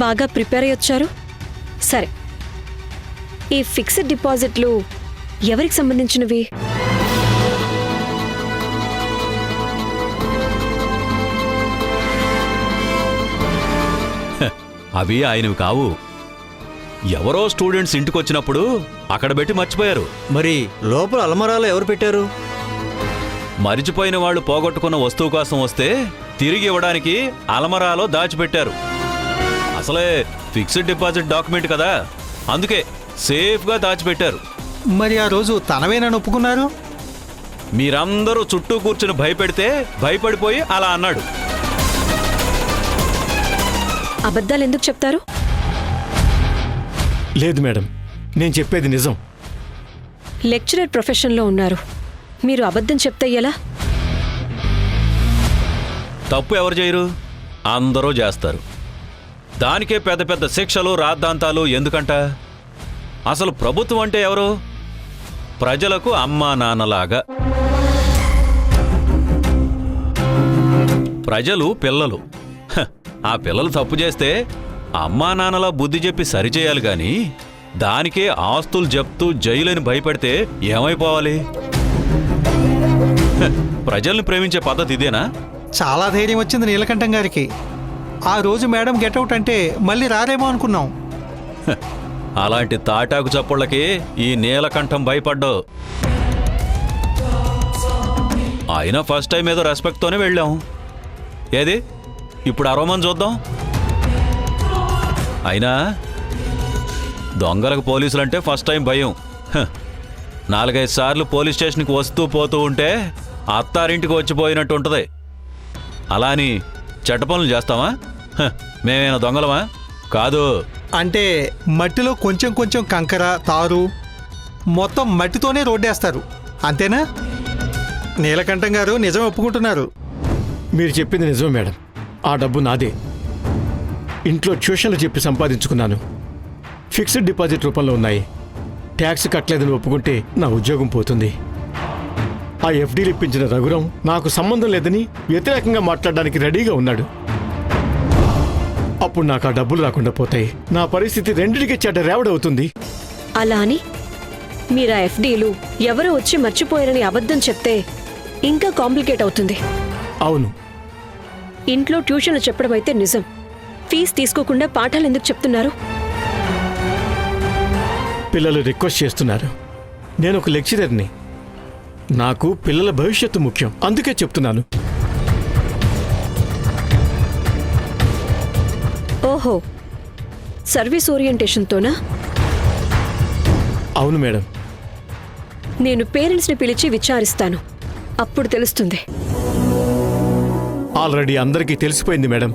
బాగా ప్రిపేర్ అయ్యి వచ్చారు. సరే, ఈ ఫిక్స్డ్ డిపాజిట్లు ఎవరికి సంబంధించినవి? అవి ఆయనవి కావు. ఎవరో స్టూడెంట్స్ ఇంటికొచ్చినప్పుడు అక్కడ పెట్టి మర్చిపోయారు. మరి లోపల అలమరాలో ఎవరు పెట్టారు? మరిచిపోయిన వాళ్ళు పోగొట్టుకున్న వస్తువు కోసం వస్తే తిరిగి ఇవ్వడానికి అలమరాలో దాచిపెట్టారు. అసలే ఫిక్స్డ్ డిపాజిట్ డాక్యుమెంట్ కదా, అందుకే సేఫ్గా దాచిపెట్టారు. మరి ఆ రోజు తనవేనని ఒప్పుకున్నారు. మీరందరూ చుట్టూ కూర్చుని భయపెడితే భయపడిపోయి అలా అన్నాడు. అబద్ధాలు ఎందుకు చెప్తారు? లేదు మేడం, నేను చెప్పేది నిజం. లెక్చరర్ ప్రొఫెషన్లో ఉన్నారు, మీరు అబద్ధం చెప్తే ఎలా? తప్పు ఎవరు చేయరు? అందరూ చేస్తారు. దానికే పెద్ద పెద్ద శిక్షలు రాద్ధాంతాలు ఎందుకంట? అసలు ప్రభుత్వం అంటే ఎవరు? ప్రజలకు అమ్మా నాన్నలాగా. ప్రజలు పిల్లలు. ఆ పిల్లలు తప్పు చేస్తే అమ్మా నాన్నలా బుద్ధి చెప్పి సరిచేయాలి గాని దానికే ఆస్తులు జప్తూ జైలుని భయపెడితే ఏమైపోవాలి? ప్రజల్ని ప్రేమించే పద్ధతి ఇదేనా? చాలా ధైర్యం వచ్చింది నీలకంఠం గారికి. ఆ రోజు మేడం గెటౌట్ అంటే మళ్ళీ రారేమో అనుకున్నాం. అలాంటి తాటాకు చప్పుళ్ళకి ఈ నీలకంఠం భయపడ్డావు. అయినా ఫస్ట్ టైం ఏదో రెస్పెక్ట్తోనే వెళ్ళాం. ఏది ఇప్పుడు అరవమని చూద్దాం. అయినా దొంగలకు పోలీసులంటే ఫస్ట్ టైం భయం. 4-5 సార్లు పోలీస్ స్టేషన్కి వస్తూ పోతూ ఉంటే అత్తారింటికి వచ్చిపోయినట్టు ఉంటుంది. అలా అని చెడ్డ పనులు చేస్తామా? మేమేనా దొంగలమా? కాదు. అంటే మట్టిలో కొంచెం కొంచెం కంకర, తారు, మొత్తం మట్టితోనే రోడ్డేస్తారు, అంతేనా? నీలకంఠం గారు నిజం ఒప్పుకుంటున్నారు. మీరు చెప్పింది నిజమే మేడం. ఆ డబ్బు నాదే. ఇంట్లో ట్యూషన్లు చెప్పి సంపాదించుకున్నాను. ఫిక్స్డ్ డిపాజిట్ రూపంలో ఉన్నాయి. ట్యాక్స్ కట్టలేదని ఒప్పుకుంటే నా ఉద్యోగం పోతుంది. ఆ ఎఫ్డీలు ఇప్పించిన రఘురాం నాకు సంబంధం లేదని వ్యతిరేకంగా మాట్లాడడానికి రెడీగా ఉన్నాడు. అప్పుడు నాకు ఆ డబ్బులు రాకుండా పోతాయి. నా పరిస్థితి రెండిటికి చెడ్డ రేవడవుతుంది. అలా అని మీరు ఆ ఎఫ్డీలు ఎవరో వచ్చి మర్చిపోయారని అబద్ధం చెప్తే ఇంకా కాంప్లికేట్ అవుతుంది. అవును, ఇంట్లో ట్యూషన్లు చెప్పడం అయితే నిజం. ఫీజు తీసుకోకుండా పాఠాలు ఎందుకు చెప్తున్నారు? పిల్లలు రిక్వెస్ట్ చేస్తున్నారు. నేను ఒక లెక్చరర్ని. నాకు పిల్లల భవిష్యత్తు ముఖ్యం, అందుకే చెప్తున్నాను. ఓహో, సర్వీస్ ఓరియంటేషన్తోనా? అవును మేడం. నేను పేరెంట్స్ని పిలిచి విచారిస్తాను, అప్పుడు తెలుస్తుంది. ఆల్రెడీ అందరికీ తెలిసిపోయింది మేడం.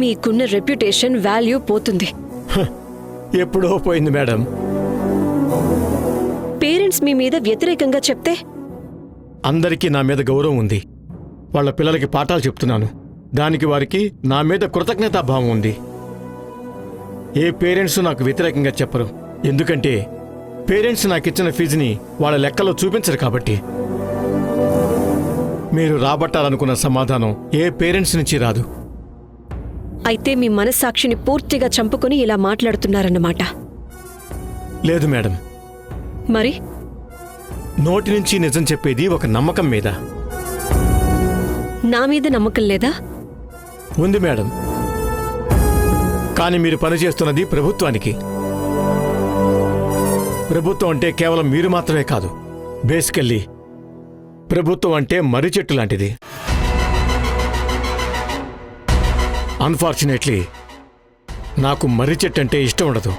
మీకున్న రెప్యుటేషన్, వాల్యూ పోతుంది. ఎప్పుడో పోయింది మేడం. పేరెంట్స్ మీ మీద వ్యతిరేకంగా చెప్తే? అందరికీ నా మీద గౌరవం ఉంది. వాళ్ళ పిల్లలకి పాఠాలు చెప్తున్నాను. దానికి వారికి నా మీద కృతజ్ఞతాభావం ఉంది. ఏ పేరెంట్స్ నాకు వ్యతిరేకంగా చెప్పరు. ఎందుకంటే పేరెంట్స్ నాకు ఇచ్చిన ఫీజుని వాళ్ళ లెక్కలో చూపించరు కాబట్టి. మీరు రాబట్టాలనుకున్న సమాధానం ఏ పేరెంట్స్ నుంచి రాదు. అయితే మీ మనస్సాక్షిని పూర్తిగా చంపుకొని ఇలా మాట్లాడుతున్నారన్నమాట. లేదు మేడం. మరి నోటి నుంచి నిజం చెప్పేది ఒక నమ్మకం మీద. నా మీద నమ్మకం లేదా? ఉంది మేడం. కానీ మీరు పనిచేస్తున్నది ప్రభుత్వానికి. ప్రభుత్వం అంటే కేవలం మీరు మాత్రమే కాదు. బేసికల్లీ ప్రభుత్వం అంటే మర్రి చెట్టు లాంటిది. అన్ఫార్చునేట్లీ నాకు మర్రి చెట్టు అంటే ఇష్టం ఉండదు.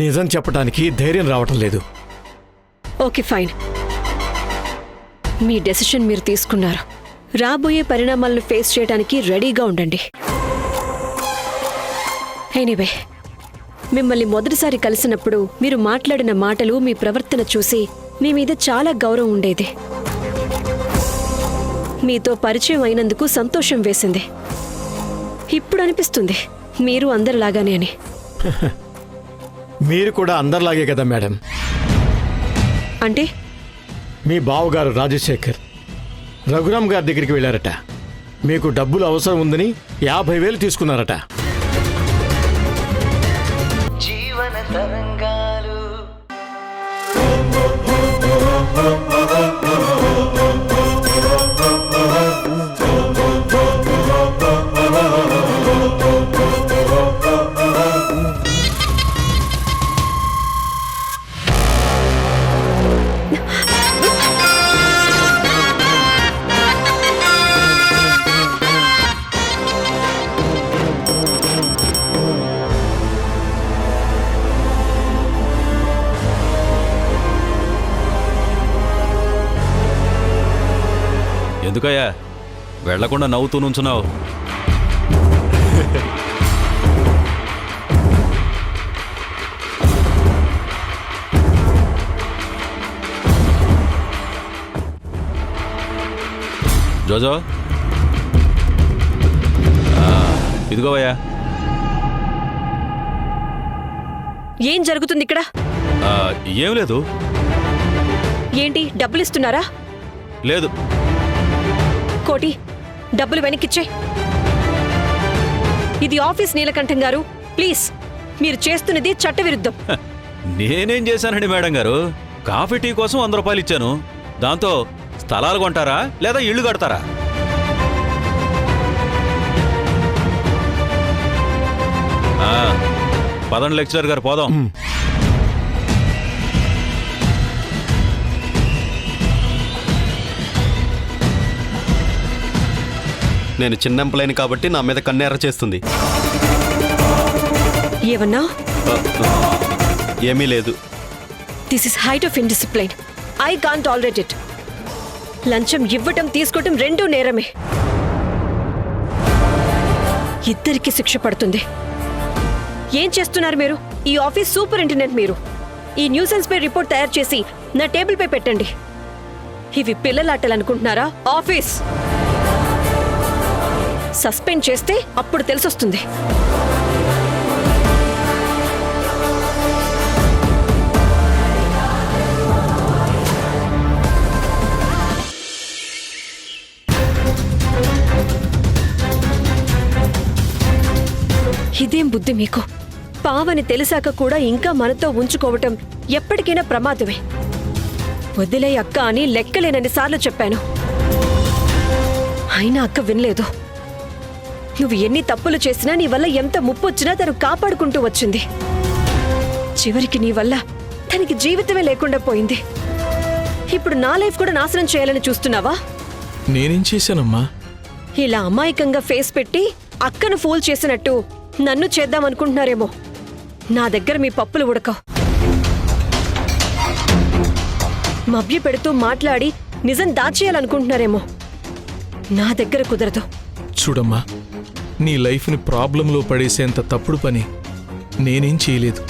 నిజం చెప్పడానికి ధైర్యం రావటం లేదు. Okay, fine. మీ డెసిషన్ మీరు తీసుకున్నారు. రాబోయే పరిణామాలను ఫేస్ చేయడానికి రెడీగా ఉండండి. ఎనీవే, మిమ్మల్ని మొదటిసారి కలిసినప్పుడు మీరు మాట్లాడిన మాటలు, మీ ప్రవర్తన చూసి మీ మీద చాలా గౌరవం ఉండేది. మీతో పరిచయం అయినందుకు సంతోషం వేసింది. ఇప్పుడు అనిపిస్తుంది మీరు అందరిలాగానే అని. మీరు కూడా అందరిలాగే కదా మేడం. అంటే మీ బావగారు రాజశేఖర్ రఘురామ్ గారి దగ్గరికి వెళ్ళారట. మీకు డబ్బులు అవసరం ఉందని 50,000 తీసుకున్నారట. జీవన తరంగాలు ఎందుకయ్యా వెళ్లకుండా నవ్వుతూ నుంచున్నావు? జోజో ఇదిగోవయ్యా. ఏం జరుగుతుంది ఇక్కడ? ఏం లేదు. ఏంటి డబ్బులు ఇస్తున్నారా? లేదు. కోటి, డబ్బులు వెనక్కిచ్చే. ఇది ఆఫీస్ నీలకంఠం గారు, ప్లీజ్. మీరు చేస్తున్నది చట్టవిరుద్ధం. నేనేం చేశానండి మేడం గారు? కాఫీ టీ కోసం 100 రూపాయలు ఇచ్చాను. దాంతో స్థలాలు కొంటారా లేదా ఇళ్ళు కడతారా? పదండి లెక్చరర్ గారు, పోదాం. నేను చిన్న ఎంప్లాయీని కాబట్టి నా మీద కన్నెర్ర చేస్తుంది. ఏమన్నా? ఏమీ లేదు. This is height of indiscipline. I can't tolerate it. లంచం ఇవ్వటం తీసుకోవటం రెండూ నేరమే. ఇద్దరికి శిక్ష పడుతుంది. ఏం చేస్తున్నారు మీరు? ఈ ఆఫీస్ సూపరింటెండెంట్ మీరు. ఈ న్యూసెన్స్ పై రిపోర్ట్ తయారు చేసి నా టేబుల్ పై పెట్టండి. ఇవి పిల్లలాటలు అనుకుంటున్నారా? ఆఫీస్ సస్పెండ్ చేస్తే అప్పుడు తెలిసొస్తుంది. ఇదేం బుద్ధి మీకు? పావని తెలిసాక కూడా ఇంకా మనతో ఉంచుకోవటం ఎప్పటికైనా ప్రమాదమే. వదిలే అక్క అని లెక్కలేనన్ని సార్లు చెప్పాను, అయినా అక్క వినలేదు. నువ్వు ఎన్ని తప్పులు చేసినా, నీ వల్ల ఎంత ముప్పు వచ్చినా తను కాపాడుకుంటూ వచ్చింది. చివరికి నీ వల్ల తనకి జీవితమే లేకుండా పోయింది. ఇప్పుడు నా లైఫ్ కూడా నాశనం చేయాలని చూస్తున్నావా? నేనేం చేశానమ్మా? ఇలా అమాయకంగా ఫేస్ పెట్టి అక్కను ఫూల్ చేసినట్టు నన్ను చేద్దామనుకుంటున్నారేమో. నా దగ్గర మీ పప్పులు ఉడకవు. మభ్య పెడుతూ మాట్లాడి నిజం దాచేయాలనుకుంటున్నారేమో. నా దగ్గర కుదరదు. చూడమ్మా, నీ లైఫ్ని ప్రాబ్లంలో పడేసేంత తప్పుడు పని నేనేం చేయలేదు.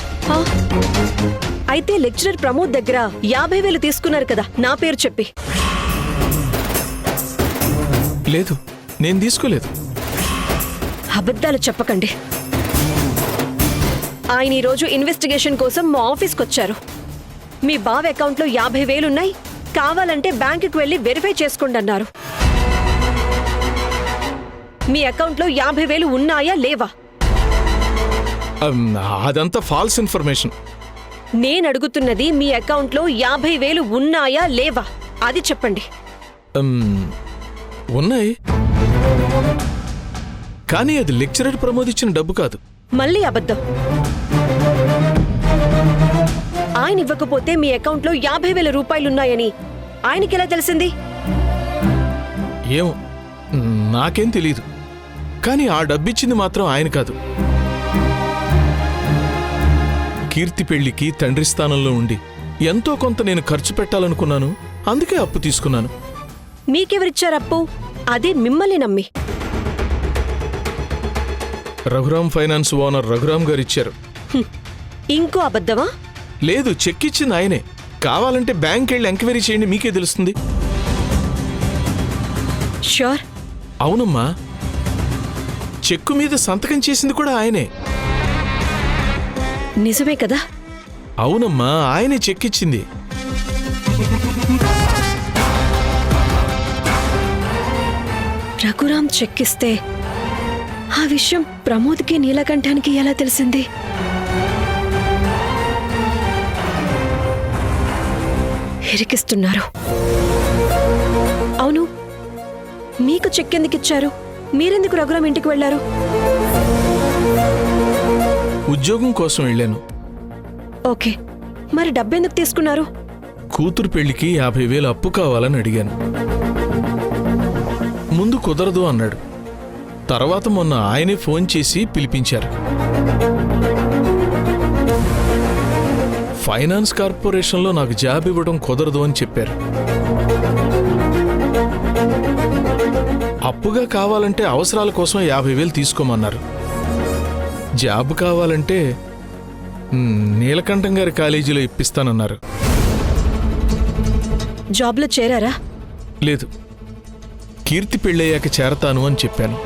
అయితే లెక్చరర్ ప్రమోద్ దగ్గర 50,000 తీసుకున్నారు కదా నా పేరు చెప్పి. లేదు, నేను తీసుకోలేదు. అబద్ధాలు చెప్పకండి. ఆయన ఈరోజు ఇన్వెస్టిగేషన్ కోసం మా ఆఫీస్కి వచ్చారు. మీ బావ అకౌంట్లో 50,000 ఉన్నాయి, కావాలంటే బ్యాంకుకి వెళ్ళి వెరిఫై చేసుకోండి అన్నారు. మీ అకౌంట్లో 50,000 ఉన్నాయా లేవా? అదంతా ఫాల్స్ ఇన్ఫర్మేషన్. నేను అడుగుతున్నది మీ అకౌంట్లో 50,000 ఉన్నాయా లేవా అది చెప్పండి. ఉన్నాయి, కానీ అది లెక్చరర్ ప్రమోద్ ఇచ్చిన డబ్బు కాదు. మళ్ళీ అబద్ధం. ఆయన ఇవ్వకపోతే మీ అకౌంట్లో 50,000 రూపాయలున్నాయని ఆయనకెలా తెలిసింది? ఏమో, నాకేం తెలీదు. కానీ ఆ డబ్బిచ్చింది మాత్రం ఆయన కాదు. కీర్తి పెళ్లికి తండ్రి స్థానంలో ఉండి ఎంతో కొంత నేను ఖర్చు పెట్టాలనుకున్నాను, అందుకే అప్పు తీసుకున్నాను. మీకెవరిచ్చారు అప్పు? అదే మిమ్మల్ని నమ్మి. రఘురామ్ ఫైనాన్స్ ఓనర్ రఘురామ్ గారు ఇచ్చారు. ఇంకో అబద్ధమా? లేదు, చెక్ ఇచ్చింది ఆయనే. కావాలంటే బ్యాంక్ వెళ్ళి ఎంక్వైరీ చేయండి, మీకే తెలుస్తుంది. ష్యూర్? అవునమ్మా, చెక్కు మీద సంతకం చేసింది కూడా ఆయనే. నిజమే కదా? అవునమ్మా, ఆయనే చెక్కిచ్చింది. రఘురామ్ చెక్కిస్తే ఆ విషయం ప్రమోద్కి నీలకంఠానికి ఎలా తెలిసింది? ఇరికిస్తున్నారు. అవును, మీకు చెక్ ఎందుకిచ్చారు? మీరెందుకు రఘురామ్ ఇంటికి వెళ్లారు? ఉద్యోగం కోసం వెళ్ళాను. ఓకే, మరి డబ్బెందుకు తీసుకున్నారు? కూతురు పెళ్లికి 50,000 అప్పు కావాలని అడిగాను. ముందు కుదరదు అన్నాడు. తర్వాత మొన్న ఆయనే ఫోన్ చేసి పిలిపించారు. ఫైనాన్స్ కార్పొరేషన్లో నాకు జాబ్ ఇవ్వడం కుదరదు అని చెప్పారు. అప్పుగా కావాలంటే అవసరాల కోసం 50,000 తీసుకోమన్నారు. జాబ్ కావాలంటే నీలకంఠం గారి కాలేజీలో ఇప్పిస్తానన్నారు. జాబ్లో చేరారా? లేదు, కీర్తి పెళ్ళయ్యాక చేరతాను అని చెప్పాను.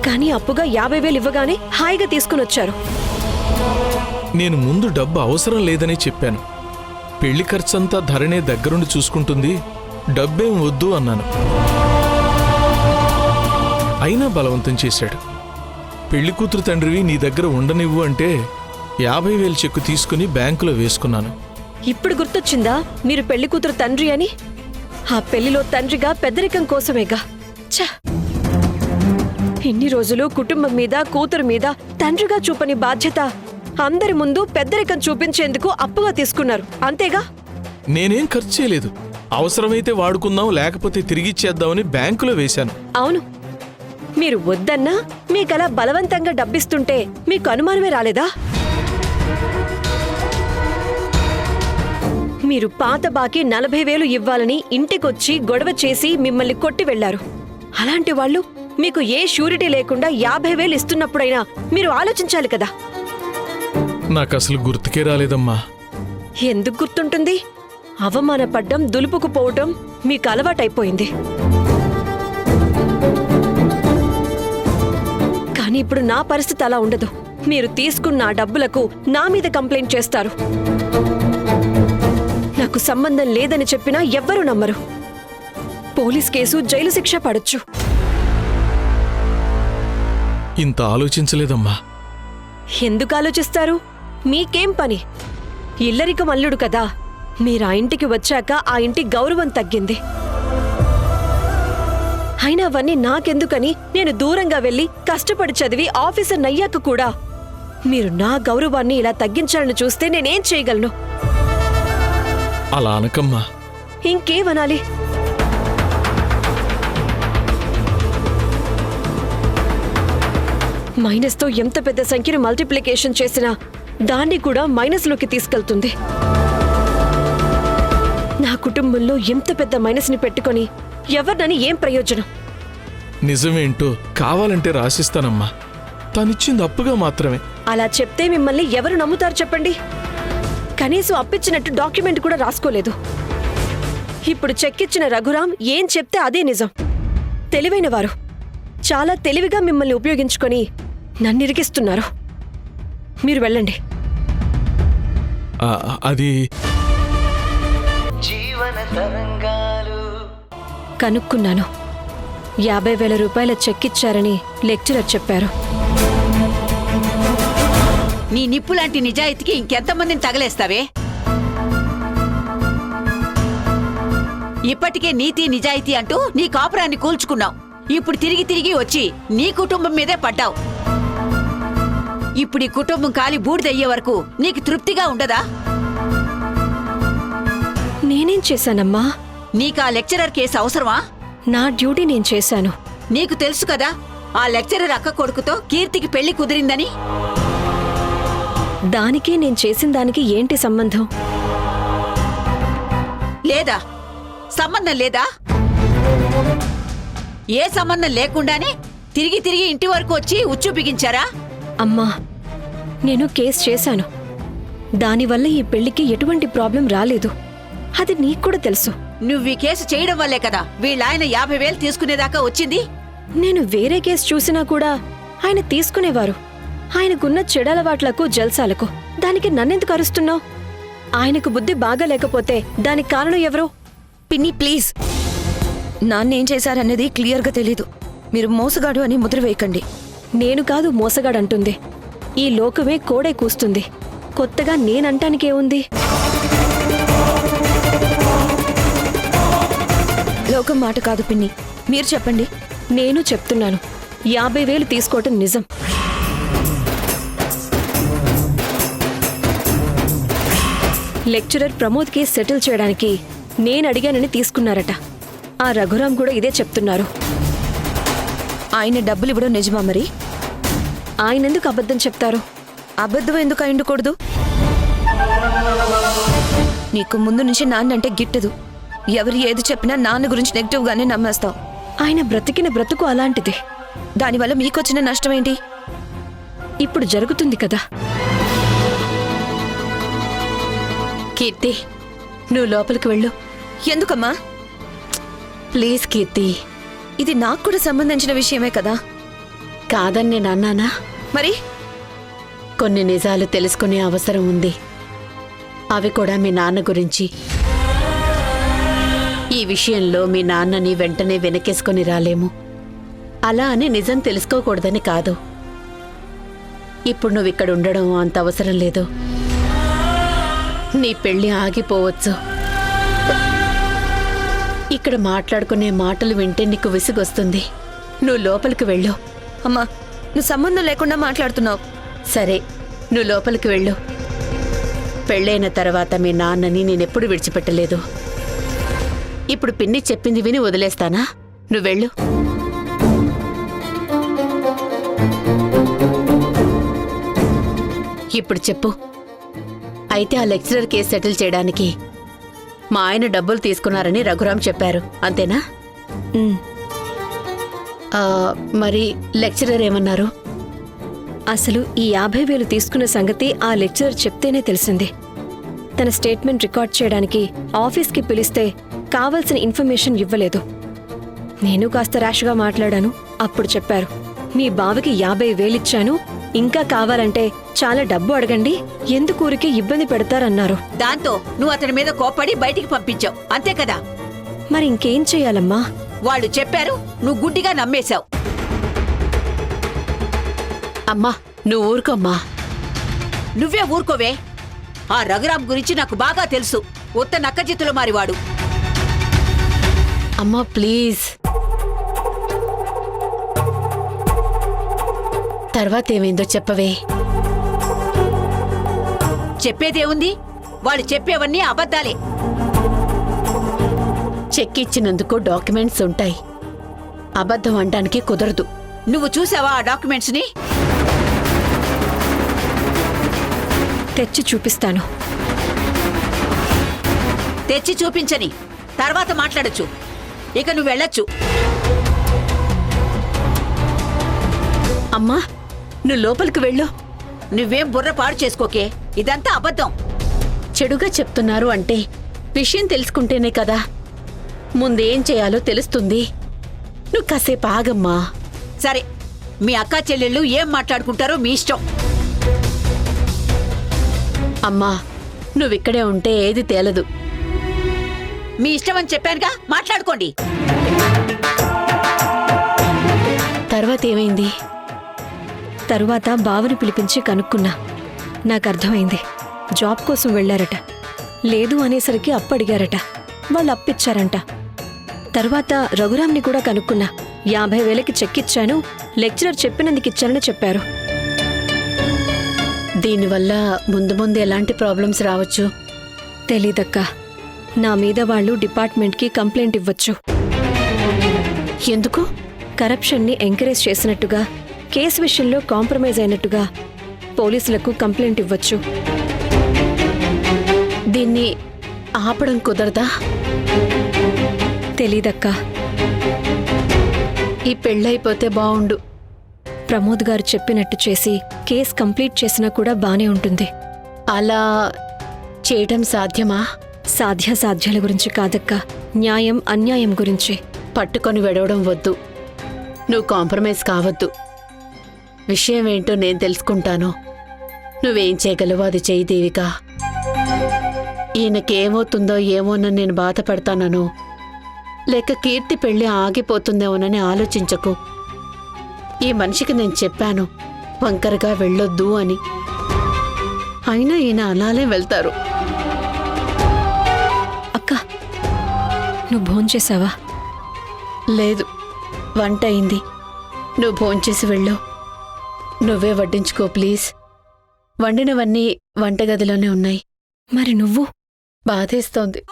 కానీ అప్పుగా 50,000 ఇవ్వగానే హాయిగా తీసుకుని వచ్చారు. నేను ముందు డబ్బు అవసరం లేదని చెప్పాను. పెళ్లి ఖర్చంతా ధరణే దగ్గరుండి చూసుకుంటుంది, డబ్బేం వద్దు అన్నాను. అయినా బలవంతం చేశాడు. పెళ్లి కూతురు తండ్రివి నీ దగ్గర ఉండనివ్వు అంటే 50,000 చెక్కు తీసుకుని బ్యాంకులో వేసుకున్నాను. ఇప్పుడు గుర్తొచ్చిందా మీరు పెళ్లి కూతురు తండ్రి అని? ఆ పెళ్లిలో తండ్రిగా పెద్దరికం కోసమేగా. ఛ! ఇన్ని రోజులు కుటుంబం మీద కూతురు మీద తండ్రిగా చూపని బాధ్యత అందరి ముందు పెద్దరికం చూపించేందుకు అప్పుగా తీసుకున్నారు, అంతేగా? నేనేం ఖర్చు చేయలేదు. అవసరమైతే వాడుకుందాం, లేకపోతే తిరిగిచ్చేద్దామని బ్యాంకులో వేశాను. అవును, మీరు వద్దన్నా మీకలా బలవంతంగా డబ్బిస్తుంటే మీకు అనుమానమే రాలేదా? మీరు పాత బాకీ 40,000 ఇవ్వాలని ఇంటికొచ్చి గొడవ చేసి మిమ్మల్ని కొట్టి వెళ్లారు. అలాంటి వాళ్ళు మీకు ఏ షూరిటీ లేకుండా 50,000 ఇస్తున్నప్పుడైనా మీరు ఆలోచించాలి కదా. నాకసలు గుర్తుకే రాలేదమ్మా. ఎందుకు గుర్తుంటుంది? అవమానపడ్డం, దులుపుకుపోవటం మీకు అలవాటైపోయింది. కానీ ఇప్పుడు నా పరిస్థితి అలా ఉండదు. మీరు తీసుకున్న ఆ డబ్బులకు నా మీద కంప్లైంట్ చేస్తారు. నాకు సంబంధం లేదని చెప్పినా ఎవ్వరూ నమ్మరు. పోలీస్ కేసు, జైలు శిక్ష పడొచ్చు. ఇంత ఆలోచించలేదమ్మా. ఎందుకు ఆలోచిస్తారు? మీకేం పని? ఇల్లరికం అల్లుడు కదా. మీరు ఆ ఇంటికి వచ్చాక ఆ ఇంటి గౌరవం తగ్గింది. అయినా అవన్నీ నాకెందుకని నేను దూరంగా వెళ్లి కష్టపడి చదివి ఆఫీసర్ నయ్యాక కూడా మీరు నా గౌరవాన్ని ఇలా తగ్గించాలని చూస్తే నేనేం చేయగలను? అలా అనకమ్మా. ఇంకేమనాలి? మైనస్తో ఎంత పెద్ద సంఖ్యను మల్టిప్లికేషన్ చేసినా దాన్ని కూడా మైనస్లోకి తీసుకెళ్తుంది. నా కుటుంబంలో ఎంత పెద్ద మైనస్ని పెట్టుకొని ఎవరినని ఏం ప్రయోజనం? నిజమేంటో కావాలంటే రాసిస్తానమ్మా. తనిచ్చింది అప్పుగా మాత్రమే. అలా చెప్తే మిమ్మల్ని ఎవరు నమ్ముతారు చెప్పండి? కనీసం అప్పిచ్చినట్టు డాక్యుమెంట్ కూడా రాసుకోలేదు. ఇప్పుడు చెక్కిచ్చిన రఘురామ్ ఏం చెప్తే అదే నిజం. తెలివైనవారు. చాలా తెలివిగా మిమ్మల్ని ఉపయోగించుకొని నన్నిరికిస్తున్నారు. మీరు వెళ్ళండి. అది జీవన తరంగాలు. కనుక్కున్నాను. 50,000 రూపాయల చెక్కిచ్చారని లెక్చరర్ చెప్పారు. నీ నిప్పు లాంటి నిజాయితీకి ఇంకెంతమందిని తగలేస్తావే? ఇప్పటికే నీతి నిజాయితీ అంటూ నీ కాపురాన్ని కూల్చుకున్నావు. ఇప్పుడు తిరిగి తిరిగి వచ్చి నీ కుటుంబం మీదే పడ్డావు. ఇప్పుడు ఈ కుటుంబం కాలి బూడిదయ్యే వరకు నీకు తృప్తిగా ఉండదా? నేనేం చేశానమ్మా? నీకా లెక్చరర్ కేసు అవసరమా? నా డ్యూటీ నేను చేశాను. నీకు తెలుసు కదా ఆ లెక్చరర్ అక్క కొడుకుతో కీర్తికి పెళ్లి కుదిరిందని. దానికి నేను చేసిన దానికి ఏంటి సంబంధం? లేదా? సంబంధం లేదా? ఏ సంబంధం లేకుండానే తిరిగి తిరిగి ఇంటి వరకు వచ్చి ఉచ్చు బిగించారా? అమ్మా, నేను కేసు చేశాను. దానివల్ల ఈ పెళ్లికి ఎటువంటి ప్రాబ్లం రాలేదు. అది నీకు కూడా తెలుసు. నువ్వు ఈ కేసు చేయడం వల్లే కదా వీళ్ళాయన 50,000 తీసుకునేదాకా వచ్చింది. నేను వేరే కేసు చూసినా కూడా ఆయన తీసుకునేవారు. ఆయనకున్న చెడలవాట్లకు జల్సాలకు దానికి నన్నెందుకు అరుస్తున్నావు? ఆయనకు బుద్ధి బాగా లేకపోతే దానికి కారణం ఎవరు? పిన్ని ప్లీజ్, నాన్నేం చేశారన్నది క్లియర్గా తెలీదు. మీరు మోసగాడు అని ముద్ర వేయకండి. నేను కాదు మోసగాడంటుంది, ఈ లోకమే కోడే కూస్తుంది. కొత్తగా నేనంటానికేముంది? లోకం మాట కాదు పిన్ని, మీరు చెప్పండి. నేను చెప్తున్నాను, 50,000 తీసుకోవటం నిజం. లెక్చరర్ ప్రమోద్కి సెటిల్ చేయడానికి నేను అడిగానని తీసుకున్నారట. ఆ రఘురాం కూడా ఇదే చెప్తున్నారు. ఆయన డబ్బులు ఇవ్వడం నిజమా మరి? ఆయనెందుకు అబద్ధం చెప్తారు? అబద్ధం ఎందుకు అయిండకూడదు? నీకు ముందు నుంచి నాన్నంటే గిట్టదు. ఎవరు ఏది చెప్పినా నాన్న గురించి నెగిటివ్గానే నమ్మేస్తావు. ఆయన బ్రతికిన బ్రతుకు అలాంటిది. దానివల్ల మీకొచ్చిన నష్టమేంటి? ఇప్పుడు జరుగుతుంది కదా. కీర్తి, నువ్వు లోపలికి వెళ్ళు. ఎందుకమ్మా? ప్లీజ్ కీర్తి, ఇది నాకు కూడా సంబంధించిన విషయమే కదా. కాదని నేను అన్నానా? మరి కొన్ని నిజాలు తెలుసుకునే అవసరం ఉంది. అవి కూడా మీ నాన్న గురించి. ఈ విషయంలో మీ నాన్నని వెంటనే వెనకేసుకొని రాలేము. అలా అని నిజం తెలుసుకోకూడదని కాదు. ఇప్పుడు నువ్వు ఇక్కడ ఉండడం అంత అవసరం లేదు. నీ పెళ్లి ఆగిపోవచ్చు. ఇక్కడ మాట్లాడుకునే మాటలు వింటే నీకు విసుగొస్తుంది. నువ్వు లోపలికి వెళ్ళు. అమ్మా, నువ్వు సంబంధం లేకుండా మాట్లాడుతున్నావు. సరే, నువ్వు లోపలికి వెళ్ళు. పెళ్ళైన తర్వాత మీ నాన్నని నేనెప్పుడు విడిచిపెట్టలేదు. ఇప్పుడు పిన్ని చెప్పింది విని వదిలేస్తానా? నువ్వెళ్ళు. ఇప్పుడు చెప్పు. అయితే ఆ లెక్చరర్ కేసు సెటిల్ చేయడానికి మా ఆయన డబ్బులు తీసుకున్నారని రఘురాం చెప్పారు, అంతేనా? మరి లెక్చరర్ ఏమన్నారు? అసలు ఈ 50,000 తీసుకున్న సంగతి ఆ లెక్చరర్ చెప్తేనే తెలిసింది. తన స్టేట్మెంట్ రికార్డ్ చేయడానికి ఆఫీస్కి పిలిస్తే కావలసిన ఇన్ఫర్మేషన్ ఇవ్వలేదు. నేను కాస్త ర్యాష్గా మాట్లాడాను. అప్పుడు చెప్పారు, మీ బావకి 50,000 ఇచ్చాను, ఇంకా కావాలంటే చాలా డబ్బు అడగండి, ఎందుకు ఊరికే ఇబ్బంది పెడతారన్నారు. దాంతో నువ్వు అతని మీద కోప్పడి బయటికి పంపించావు, అంతే కదా? మరి ఇంకేం చెయ్యాలమ్మా? వాళ్ళు చెప్పారు, నువ్వు గుడ్డిగా నమ్మేశావు. అమ్మా, నువ్వు ఊరుకోమ్మా. నువ్వే ఊరుకోవే. ఆ రఘురాం గురించి నాకు బాగా తెలుసు. ఉత్త నక్కజిత్తులో మారివాడు. అమ్మా ప్లీజ్. తర్వాత ఏమైందో చెప్పవే. చెప్పేదేముంది? వాళ్ళు చెప్పేవన్నీ అబద్ధాలే. చెక్ ఇచ్చినందుకు డాక్యుమెంట్స్ ఉంటాయి. అబద్ధం అనడానికి కుదరదు. నువ్వు చూసావా ఆ డాక్యుమెంట్స్ ని? తెచ్చి చూపిస్తాను. తెచ్చి చూపించని తర్వాత మాట్లాడొచ్చు. ఇక నువ్వు వెళ్ళొచ్చు. అమ్మా, నువ్వు లోపలికి వెళ్ళు. నువ్వేం బుర్ర పాడు చేసుకోకే. ఇదంతా అబద్ధం. చెడుగా చెప్తున్నారు అంటే విషయం తెలుసుకుంటేనే కదా ముందేం చేయాలో తెలుస్తుంది. నువ్వు కాసేపు ఆగమ్మా. సరే, మీ అక్కా చెల్లెళ్ళు ఏం మాట్లాడుకుంటారో మీ ఇష్టం. అమ్మా, నువ్విక్కడే ఉంటే ఏది తేలదు. మీ ఇష్టం అని చెప్పానుగా, మాట్లాడుకోండి. తర్వాత ఏమైంది? తరువాత బావని పిలిపించి కనుక్కున్నా. నాకు అర్థమైంది, జాబ్ కోసం వెళ్లారట. లేదు అనేసరికి అప్పు అడిగారట. వాళ్ళు అప్పిచ్చారంట. తర్వాత రఘురాంని కూడా కనుక్కున్నా. 50,000కి చెక్ ఇచ్చాను, లెక్చరర్ చెప్పినందుకు ఇచ్చానని చెప్పారు. దీనివల్ల ముందు ముందు ఎలాంటి ప్రాబ్లమ్స్ రావచ్చు తెలీదక్కా. నా మీద వాళ్ళు డిపార్ట్మెంట్కి కంప్లైంట్ ఇవ్వచ్చు. ఎందుకు? కరప్షన్ని ఎంకరేజ్ చేసినట్టుగా, కేసు విషయంలో కాంప్రమైజ్ అయినట్టుగా పోలీసులకు కంప్లైంట్ ఇవ్వచ్చు. దీన్ని ఆపడం కుదరదా? తెలీదక్కా. ఈ పెళ్ళైపోతే బావుండు. ప్రమోద్ గారు చెప్పినట్టు చేసి కేస్ కంప్లీట్ చేసినా కూడా బానే ఉంటుంది. అలా చేయటం సాధ్యమా? సాధ్యాసాధ్యాల గురించి కాదక్కా, న్యాయం అన్యాయం గురించి. పట్టుకొని వెడవడం వద్దు. నువ్వు కాంప్రమైజ్ కావద్దు. విషయం ఏంటో నేను తెలుసుకుంటాను. నువ్వేం చేయగలవో అది చెయ్యి దేవిక. ఈయనకేమవుతుందో ఏమోనని నేను బాధపడతానను, లేక కీర్తి పెళ్లి ఆగిపోతుందేమోనని ఆలోచించకు. ఈ మనిషికి నేను చెప్పాను వంకరగా వెళ్ళొద్దు అని. అయినా ఈయన అలానే వెళ్తారు. అక్క, నువ్వు భోంచేసావా? లేదు, వంట అయింది. నువ్వు భోంచేసి వెళ్ళు. నువ్వే వడ్డించుకో ప్లీజ్. వండినవన్నీ వంటగదిలోనే ఉన్నాయి. మరి నువ్వు? బాధేస్తోంది.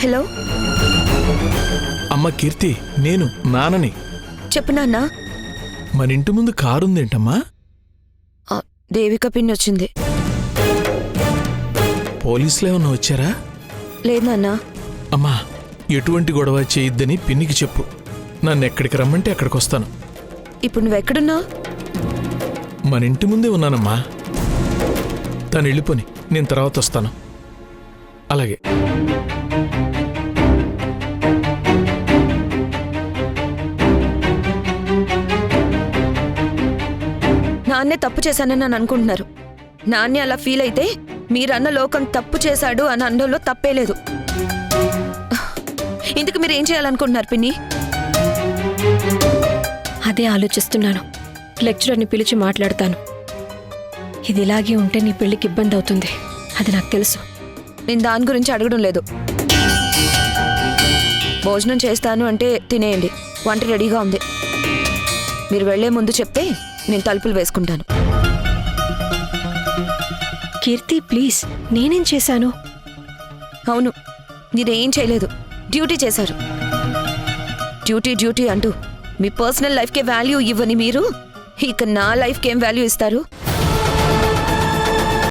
హలో, అమ్మ కీర్తి, నేను నాన్నని. చెప్పు నాన్న. మన ఇంటి ముందు కారుందేంటమ్మా? దేవిక పిన్ని వచ్చింది. పోలీసులు ఏమన్నా వచ్చారా? లేదు నాన్న. అమ్మా, ఎటువంటి గొడవ చేయొద్దని పిన్నికి చెప్పు. నన్ను ఎక్కడికి రమ్మంటే అక్కడికి వస్తాను. ఇప్పుడు నువ్వెక్కడున్నావు? మన ఇంటి ముందే ఉన్నానమ్మా. తను వెళ్ళిపోని, నేను తర్వాత వస్తాను. అలాగే. నాన్నే తప్పు చేశానని నన్ను అనుకుంటున్నారు. నాన్నే అలా ఫీల్ అయితే మీరన్న లోకం తప్పు చేశాడు అని అనడంలో తప్పే లేదు. ఇందుకు మీరు ఏం చేయాలనుకుంటున్నారు పిన్ని? అదే ఆలోచిస్తున్నాను. లెక్చరర్ని పిలిచి మాట్లాడతాను. ఇది ఇలాగే ఉంటే నీ పెళ్లికి ఇబ్బంది అవుతుంది, అది నాకు తెలుసు. నేను దాని గురించి అడగడం లేదు. భోజనం చేస్తాను అంటే తినేయండి, వంట రెడీగా ఉంది. మీరు వెళ్లే ముందు చెప్తే నేను తలుపులు వేసుకుంటాను. కీర్తి ప్లీజ్, నేనేం చేశాను? అవును, మీరేం చేయలేదు, డ్యూటీ చేశారు. డ్యూటీ డ్యూటీ అంటూ మీ పర్సనల్ లైఫ్కే వాల్యూ ఇవ్వని మీరు ఇక నా లైఫ్కి ఏం వాల్యూ ఇస్తారు?